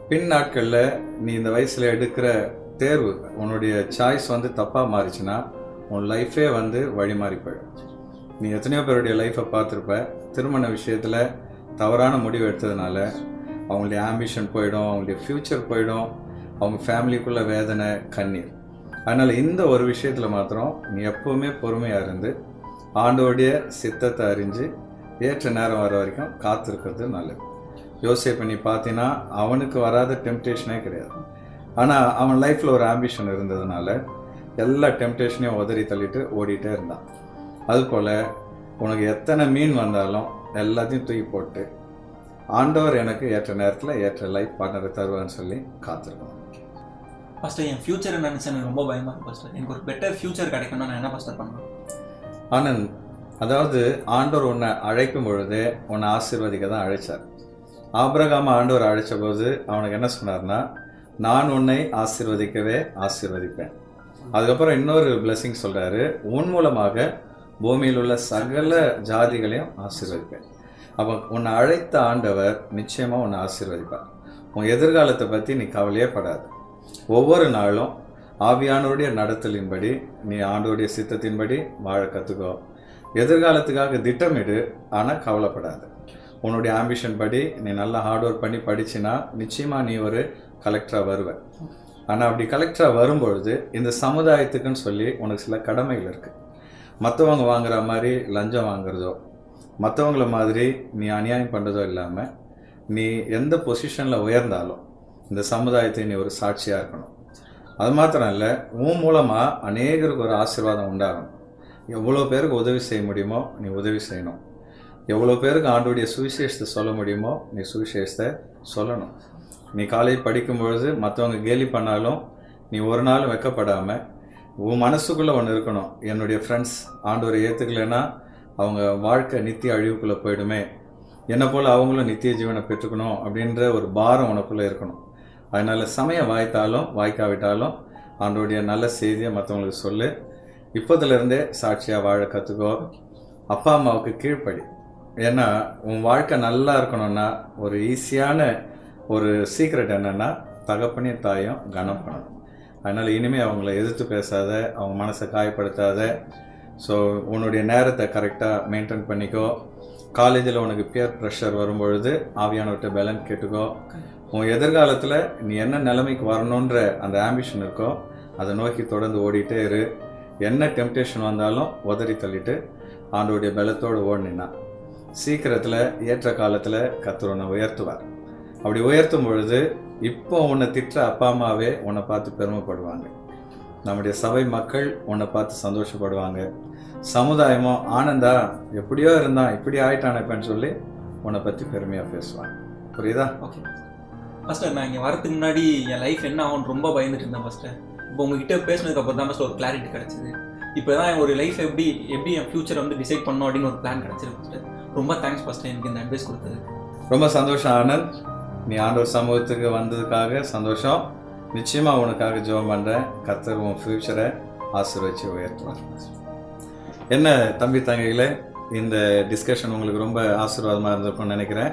Speaker 11: பின் நாட்களில் நீ இந்த வயசில் எடுக்கிற தேர்வு, உன்னுடைய சாய்ஸ் வந்து தப்பாக மாறிச்சுன்னா உன் லைஃபே வந்து வழி மாறி போயிடும். நீ எத்தனையோ பேருடைய லைஃப்பை பார்த்துருப்ப, திருமண விஷயத்தில் தவறான முடிவு எடுத்ததுனால அவங்களுடைய ஆம்பிஷன் போயிடும், அவங்களுடைய ஃப்யூச்சர் போயிடும், அவங்க ஃபேமிலிக்குள்ளே வேதனை, கண்ணீர். அதனால் இந்த ஒரு விஷயத்தில் மாத்திரம் நீ எப்போவுமே பொறுமையாக இருந்து ஆண்டோடைய சித்தத்தை அறிஞ்சு ஏற்ற நேரம் வர வரைக்கும் காத்திருக்கிறது நல்லது. யோசேப்பை நீ பார்த்தீங்கன்னா அவனுக்கு வராத டெம்டேஷனே கிடையாது. ஆனால் அவன் லைஃப்பில் ஒரு ஆம்பிஷன் இருந்ததுனால எல்லா டெம்டேஷனையும் உதறி தள்ளிட்டு ஓடிட்டே இருந்தான். அதுபோல் உனக்கு எத்தனை மீன் வந்தாலும் எல்லாத்தையும் தூக்கி போட்டு ஆண்டவர் எனக்கு ஏற்ற நேரத்தில் ஏற்ற லைஃப் பார்ட்னரை தருவான்னு சொல்லி காத்திருக்கணும்.
Speaker 10: ஃபஸ்ட்டு என் ஃப்யூச்சரை நினச்சா எனக்கு ரொம்ப பயமாக இருக்கும். ஃபஸ்ட்டு எனக்கு ஒரு பெட்டர் ஃப்யூச்சர் கிடைக்கணும்னா நான் என்ன ஃபஸ்ட்டு பண்ணணும்?
Speaker 11: ஆனந்த், அதாவது ஆண்டவர் உன்னை அழைக்கும் பொழுதே உன்னை ஆசீர்வதிக்க தான் அழைச்சார். ஆபிரகாம ஆண்டவர் அழைச்ச போது அவனுக்கு என்ன சொன்னார்னா, நான் உன்னை ஆசீர்வதிக்கவே ஆசீர்வதிப்பேன். அதுக்கப்புறம் இன்னொரு பிளெஸிங் சொல்கிறாரு, உன் மூலமாக பூமியில் உள்ள சகல ஜாதிகளையும் ஆசீர்வதிப்பேன். அப்போ உன்னை அழைத்த ஆண்டவர் நிச்சயமாக உன்னை ஆசீர்வதிப்பார். உன் எதிர்காலத்தை பற்றி நீ கவலையே படாது. ஒவ்வொரு நாளும் ஆவியானோடைய நடத்தலின்படி நீ ஆண்டோடைய சித்தத்தின்படி வாழ கற்றுக்கோ. எதிர்காலத்துக்காக திட்டமிடு, ஆனால் கவலைப்படாது. உன்னுடைய ஆம்பிஷன் படி நீ நல்லா ஹார்ட் ஒர்க் பண்ணி படிச்சின்னா நிச்சயமாக நீ ஒரு கலெக்டராக வருவ. ஆனால் அப்படி கலெக்டராக வரும்பொழுது இந்த சமுதாயத்துக்குன்னு சொல்லி உனக்கு சில கடமைகள் இருக்குது. மற்றவங்க வாங்குற மாதிரி லஞ்சம் வாங்குறதோ, மற்றவங்கள மாதிரி நீ அநியாயம் பண்ணுறதோ இல்லாமல், நீ எந்த பொசிஷனில் உயர்ந்தாலும் இந்த சமுதாயத்தை நீ ஒரு சாட்சியாக இருக்கணும். அது மாத்திரம் இல்லை, உன் மூலமாக அநேகருக்கு ஒரு ஆசீர்வாதம் உண்டாகணும். எவ்வளோ பேருக்கு உதவி செய்ய முடியுமோ நீ உதவி செய்யணும். எவ்வளோ பேருக்கு ஆண்டோடைய சுவிசேஷத்தை சொல்ல முடியுமோ நீ சுவிசேஷத்தை சொல்லணும். நீ காலேஜ் படிக்கும்பொழுது மற்றவங்க கேலி பண்ணாலும் நீ ஒரு நாள் வெக்கப்படாமல் உன் மனசுக்குள்ளே ஒன்று இருக்கணும், என்னுடைய ஃப்ரெண்ட்ஸ் ஆண்டவரை ஏற்றுக்கலைன்னா அவங்க வாழ்க்கை நித்திய அழிவுக்குள்ளே போயிடுமே, என்னை போல் அவங்களும் நித்திய ஜீவனை பெற்றுக்கணும் அப்படின்ற ஒரு பாரம் உனக்குள்ளே இருக்கணும். அதனால் சமயம் வாய்த்தாலும் வாய்க்காவிட்டாலும் ஆண்டோடைய நல்ல செய்தியை மற்றவங்களுக்கு சொல்லு. இப்போதுலேருந்தே சாட்சியாக வாழ கற்றுக்கோ. அப்பா அம்மாவுக்கு கீழ்ப்படி. ஏன்னா உன் வாழ்க்கை நல்லா இருக்கணும்னா ஒரு ஈஸியான ஒரு சீக்ரெட் என்னென்னா, தகப்பனையும் தாயும் கனம் பண்ணணும். அதனால் இனிமேல் அவங்கள எதிர்த்து பேசாத, அவங்க மனசை காயப்படுத்தாத. ஸோ உன்னுடைய நேரத்தை கரெக்டாக மெயின்டைன் பண்ணிக்கோ. காலேஜில் உனக்கு பியர் ப்ரெஷர் வரும்பொழுது ஆவியானவர்கிட்ட பேலன்ஸ் கேட்டுக்கோ. உன் எதிர்காலத்தில் நீ என்ன நிலைமைக்கு வரணுன்ற அந்த ஆம்பிஷன் இருக்கோ அதை நோக்கி தொடர்ந்து ஓடிட்டே இரு. என்ன டெம்டேஷன் வந்தாலும் உதறி தள்ளிட்டு ஆண்டோடைய பலத்தோடு ஓடினா சீக்கிரத்தில் ஏற்ற காலத்தில் கர்த்தர் உன்னை உயர்த்துவார். அப்படி உயர்த்தும் பொழுது இப்போ உன்னை திட்டுற அப்பா அம்மாவே உன்னை பார்த்து பெருமைப்படுவாங்க. நம்முடைய சபை மக்கள் உன்னை பார்த்து சந்தோஷப்படுவாங்க. சமுதாயமோ ஆனந்தா எப்படியோ இருந்தான் இப்படி ஆயிட்டானப்பன்னு சொல்லி உன்னை பற்றி பெருமையாக பேசுவாங்க. புரியுதா?
Speaker 10: ஓகே ஃபஸ்ட்டு நான் இங்கே வரதுக்கு முன்னாடி என் லைஃப் என்ன ஆகும்னு ரொம்ப பயந்துட்டு இருந்தேன். ஃபஸ்ட்டு இப்போ உங்ககிட்ட பேசினதுக்கப்புறம் தான் ஃபஸ்ட்டு ஒரு கிளாரிட்டி கிடச்சிது. இப்போ தான் ஒரு லைஃப் எப்படி என் ஃப்யூச்சரை வந்து டிசைட் பண்ணணும் அப்படின்னு ஒரு பிளான் கிடச்சிருக்கு. ஃபஸ்ட்டு ரொம்ப தேங்க்ஸ் ஃபஸ்ட்டு எனக்கு இந்த அட்வைஸ் கொடுத்தது.
Speaker 11: ரொம்ப சந்தோஷம் ஆனந்த். நீ ஆண்டவர் சமூகத்துக்கு வந்ததுக்காக சந்தோஷம். நிச்சயமாக உனக்காக ஜெபம் பண்ணுறேன். கர்த்தர் உன் ஃப்யூச்சரை ஆசீர்வதிச்சு உயர்த்துவார். என்ன தம்பி தங்கைகளே, இந்த டிஸ்கஷன் உங்களுக்கு ரொம்ப ஆசீர்வாதமாக இருந்திருக்கும்னு நினைக்கிறேன்.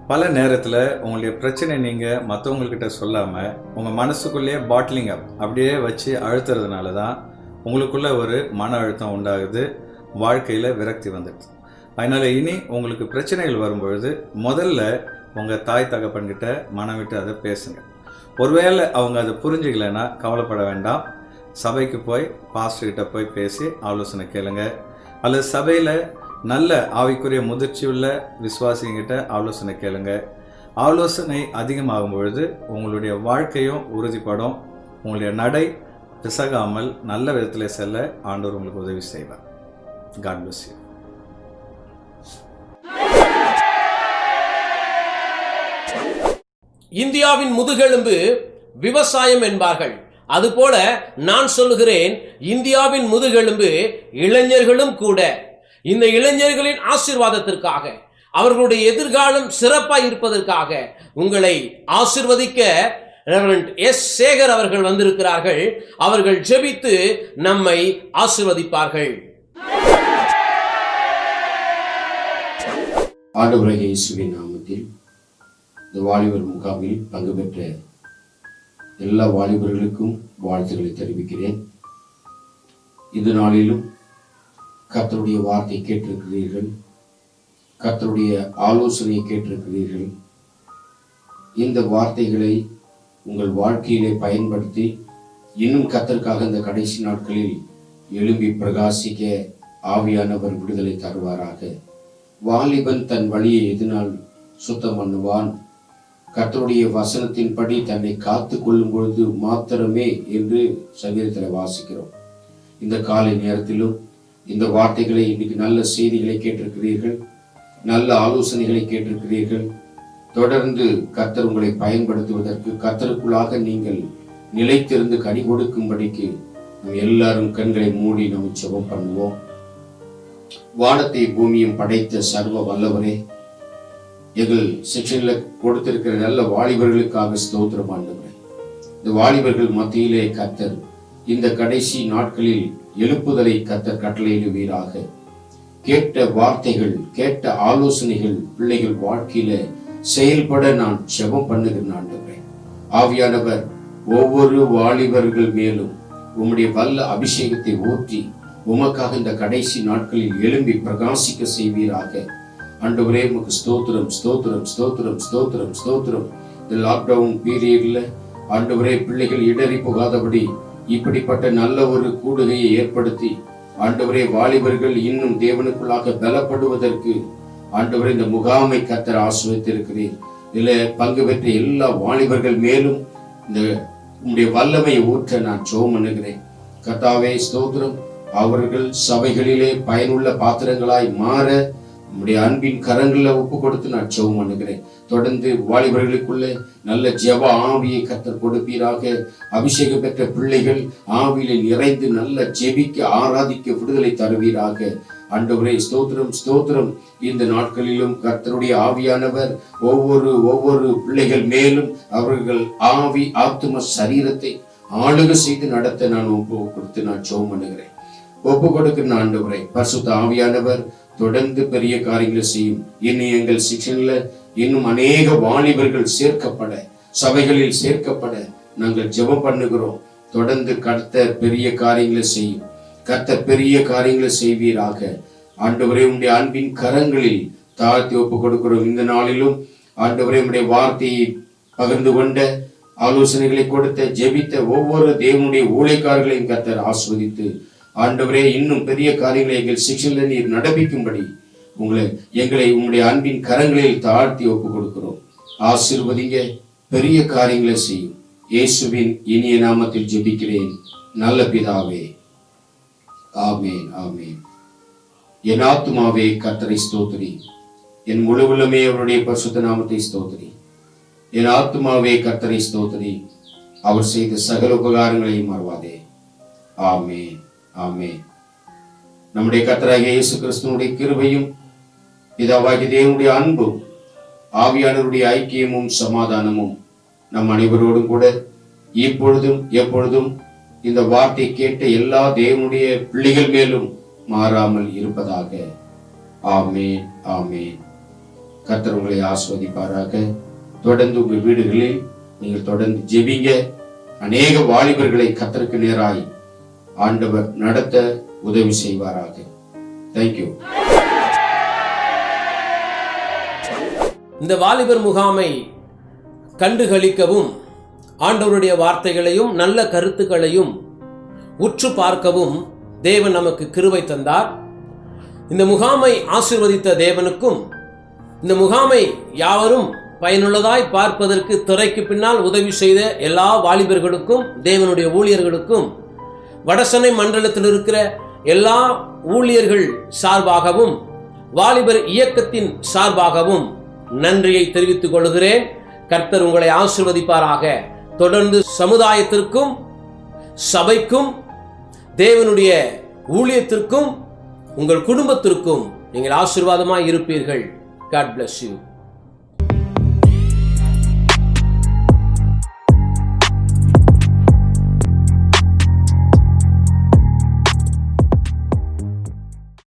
Speaker 11: பல நேரத்தில் உங்களுடைய பிரச்சனை நீங்கள் மற்றவங்கக்கிட்ட சொல்லாமல் உங்கள் மனசுக்குள்ளேயே பாட்டிலிங் அப் அப்படியே வச்சு அழுத்துறதுனால தான் உங்களுக்குள்ளே ஒரு மன அழுத்தம் உண்டாகுது, வாழ்க்கையில் விரக்தி வந்துடுது. அதனால் இனி உங்களுக்கு பிரச்சனைகள் வரும்பொழுது முதல்ல உங்கள் தாய் தகப்பன்கிட்ட மனம் விட்டு அதை பேசுங்க. ஒருவேளை அவங்க அதை புரிஞ்சுக்கலைன்னா கவலைப்பட வேண்டாம். சபைக்கு போய் பாஸ்டர்கிட்ட போய் பேசி ஆலோசனை கேளுங்க. அல்லது சபையில் நல்ல ஆவிக்குரிய முதிர்ச்சியுள்ள விசுவாசிங்கிட்ட ஆலோசனை கேளுங்க. ஆலோசனை அதிகமாகும் பொழுது உங்களுடைய வாழ்க்கையும் உறுதிப்படும். உங்களுடைய நடை பிசகாமல் நல்ல விதத்தில் செல்ல ஆண்டவர் உங்களுக்கு உதவி செய்வார். God bless you.
Speaker 1: இந்தியாவின் முதுகெலும்பு விவசாயம் என்பார்கள். அதுபோல நான் சொல்லுகிறேன், இந்தியாவின் முதுகெலும்பு இளைஞர்களும் கூட. இந்த இளைஞர்களின் ஆசீர்வாதத்திற்காக, அவர்களுடைய எதிர்காலம் சிறப்பாய் இருப்பதற்காக உங்களை ஆசிர்வதிக்க ரெவரண்ட் எஸ் சேகர் அவர்கள் வந்திருக்கிறார்கள். அவர்கள் ஜெபித்து நம்மை ஆசிர்வதிப்பார்கள்.
Speaker 12: ஆண்டவராகிய இயேசுவின் நாமத்தில் இந்த வாலிபர் முகாமில் பங்கு பெற்ற எல்லா வாலிபர்களுக்கும் வாழ்த்துக்களை தெரிவிக்கிறேன். இந்த நாளிலும் கர்த்தருடைய வார்த்தை கேட்டிருக்கிறீர்கள், கர்த்தருடைய ஆலோசனையை கேட்டிருக்கிறீர்கள். இந்த வார்த்தைகளை உங்கள் வாழ்க்கையிலே பயன்படுத்தி இன்னும் கர்த்தருக்காக இந்த கடைசி நாட்களில் எழும்பி பிரகாசிக்க ஆவியானவர் விடுதலை தருவாராக. வாலிபன் தன் வழியை எதனால் சுத்தம் பண்ணுவான்? கர்த்தருடைய வசனத்தின்படி தன்னை காத்து கொள்ளும் பொழுது மாத்திரமே என்று சங்கீதத்தில் வாசிக்கிறோம். இந்த காலை நேரத்திலும் இந்த வார்த்தைகளை, இன்னைக்கு நல்ல செய்திகளை கேட்டிருக்கிறீர்கள், நல்ல ஆலோசனைகளை கேட்டிருக்கிறீர்கள். தொடர்ந்து கர்த்தர் உங்களை பயன்படுத்துவதற்கு, கர்த்தருக்குள்ளாக நீங்கள் நிலைத்திருந்து கனி கொடுக்கும்படிக்கு நம்ம எல்லாரும் கண்களை மூடி நம்ம ஜெபம் பண்ணுவோம். வானத்தை பூமியும் படைத்த சர்வ வல்லவரே, எங்கள் செக்ஷன்ல கொடுத்திருக்கிற நல்ல வாலிபர்களுக்காக ஸ்தோத்திரம் ஆண்டவரே. இந்த வாலிபர்கள் மத்தியிலே கர்த்தர் இந்த கடைசி நாட்களில் எழுப்புதலை கர்த்தர் கட்டளையிடுவீராக. கேட்ட வார்த்தைகள், கேட்ட ஆலோசனைகள் பிள்ளைகள் வாழ்க்கையில செயல்பட நான் ஜெபம் பண்ணுகிறேன் ஆண்டவரே. ஆவியானவர் ஒவ்வொரு வாலிபர்கள் மேலும் உம்முடைய வல்ல அபிஷேகத்தை ஊற்றி உமக்காக இந்த கடைசி நாட்களில் எழும்பி பிரகாசிக்க செய்வீராக. ஆண்டவரே உமக்கு ஸ்தோத்திரம், ஸ்தோத்திரம், ஸ்தோத்திரம், ஸ்தோத்திரம், ஸ்தோத்திரம். இந்த லாக்டவுன் பீரியட்ல ஆண்டவரே பிள்ளைகள் இடறி போகாதபடி இப்படிப்பட்ட நல்ல ஒரு கூடுகையை ஏற்படுத்தி ஆண்டவரே வாலிபர்கள் இன்னும் தேவனுக்குள்ளாக பலப்படுவதற்கு ஆண்டவரே இந்த முகாமை கர்த்தர் ஆசீர்வதித்திருக்கிறீர். இதுல பங்கு பெற்ற எல்லா வாலிபர்கள் மேலும் இந்த உம்முடைய வல்லமையை ஊற்ற நான் ஜெபம் பண்ணுகிறேன். கர்த்தாவே ஸ்தோத்திரம். அவர்கள் சபைகளிலே பயனுள்ள பாத்திரங்களாய் மாற உம்முடைய அன்பின் கரங்களை ஒப்பு கொடுத்து நான் ஜெபம் பண்ணுகிறேன். தொடர்ந்து வாலிபர்களுக்குள்ள நல்ல ஜெப ஆவியை கர்த்தர் கொடுப்பீராக. அபிஷேகம் பெற்ற பிள்ளைகள் ஆவியிலே நிறைந்து நல்ல ஜெபிக்க, ஆராதிக்க விடுதலை தருவீராக. ஆண்டவரே ஸ்தோத்திரம், ஸ்தோத்திரம். இந்த நாட்களிலும் கர்த்தருடைய ஆவியானவர் ஒவ்வொரு பிள்ளைகள் மேலும் அவர்கள் ஆவி, ஆத்தும, சரீரத்தை ஆளுகை செய்து நடத்த நான் ஒப்பு கொடுத்து நான் ஜெபம் பண்ணுகிறேன். ஒப்பு கொடுக்கிற ஆண்டவரே, பரிசுத்த ஆவியானவர் தொடர்ந்து பெரிய காரியங்களை செய்யும். இன்னும் எங்கள் செக்ஷன்ல இன்னும் அநேக வாலிபர்கள் சேர்க்கப்பட, சபைகளில் சேர்க்கப்பட நாங்கள் ஜெபம் பண்ணுகிறோம். தொடர்ந்து கர்த்தர் பெரிய காரியங்களை செய்யும். கர்த்தர் பெரிய காரியங்களை செய்வீராக. ஆண்டவரே உம்முடைய அன்பின் கரங்களில் தாழ்த்தி ஒப்பு கொடுக்கிறோம். இந்த நாளிலும் ஆண்டவரே உம்முடைய வார்த்தையை பகிர்ந்து கொண்ட, ஆலோசனைகளை கொடுத்த, ஜெபித்த ஒவ்வொரு தேவனுடைய ஊழியக்காரர்களையும் கர்த்தர் ஆஸ்வதித்து ஆண்டவரே இன்னும் பெரிய காரியங்களை எங்கள் செக்ஷன்ல நீர் நடப்பிக்கும்படி எங்களை உம்முடைய அன்பின் கரங்களில் தாழ்த்தி ஒப்பு கொடுக்கிறோம். ஆசீர்வதிங்க, பெரிய காரியங்களை செய்யும். இயேசுவின் இனிய நாமத்தில் ஜெபிக்கிறேன் நல்ல பிதாவே, ஆமேன், ஆமேன். என் ஆத்துமாவே கர்த்தரை ஸ்தோத்திரி, என் முழு உள்ளமே அவருடைய பரிசுத்த நாமத்தை ஸ்தோத்திரி. என் ஆத்துமாவே கர்த்தரை ஸ்தோத்திரி, அவர் செய்த சகல உபகாரங்களையும் மறவாதே. ஆமேன், ஆமேன். நம்முடைய கர்த்தராகிய இயேசு கிறிஸ்துவினுடைய கிருபையும் பிதாவாகிய தேவனுடைய அன்பும் ஆவியானவருடைய ஐக்கியமும் சமாதானமும் நம் அனைவரோடும் கூட இப்பொழுதும் எப்பொழுதும் இந்த வார்த்தை கேட்ட எல்லா தேவனுடைய பிள்ளைகள் மேலும் மாறாமல் இருப்பதாக. ஆமேன், ஆமேன். கர்த்தர் உங்களை ஆஸ்வதிப்பாராக. தொடர்ந்து உங்கள் வீடுகளில் நீங்கள் தொடர்ந்து ஜெபிங்க. அநேக வாலிபர்களை கர்த்தருக்கு நேராய் ஆண்டவர் நடத்த உதவி செய்வாராக. தேங்க்யூ.
Speaker 1: இந்த வாலிபர் முகாமை கண்டுகளிக்கவும், ஆண்டவருடைய வார்த்தைகளையும் நல்ல கருத்துக்களையும் உற்று பார்க்கவும் தேவன் நமக்கு கிருபை தந்தார். இந்த முகாமை ஆசீர்வதித்த தேவனுக்கும், இந்த முகாமை யாவரும் பயனுள்ளதாய் பார்ப்பதற்கு திரைக்கு பின்னால் உதவி செய்த எல்லா வாலிபர்களுக்கும், தேவனுடைய ஊழியர்களுக்கும், வடசென்னை மண்டலத்தில் இருக்கிற எல்லா ஊழியர்கள் சார்பாகவும், வாலிபர் இயக்கத்தின் சார்பாகவும் நன்றியை தெரிவித்துக் கொள்கிறேன். கர்த்தர் உங்களை ஆசீர்வதிப்பாராக. தொடர்ந்து சமுதாயத்திற்கும், சபைக்கும், தேவனுடைய ஊழியத்திற்கும், உங்கள் குடும்பத்திற்கும் நீங்கள் ஆசீர்வாதமாய் இருப்பீர்கள். God bless you.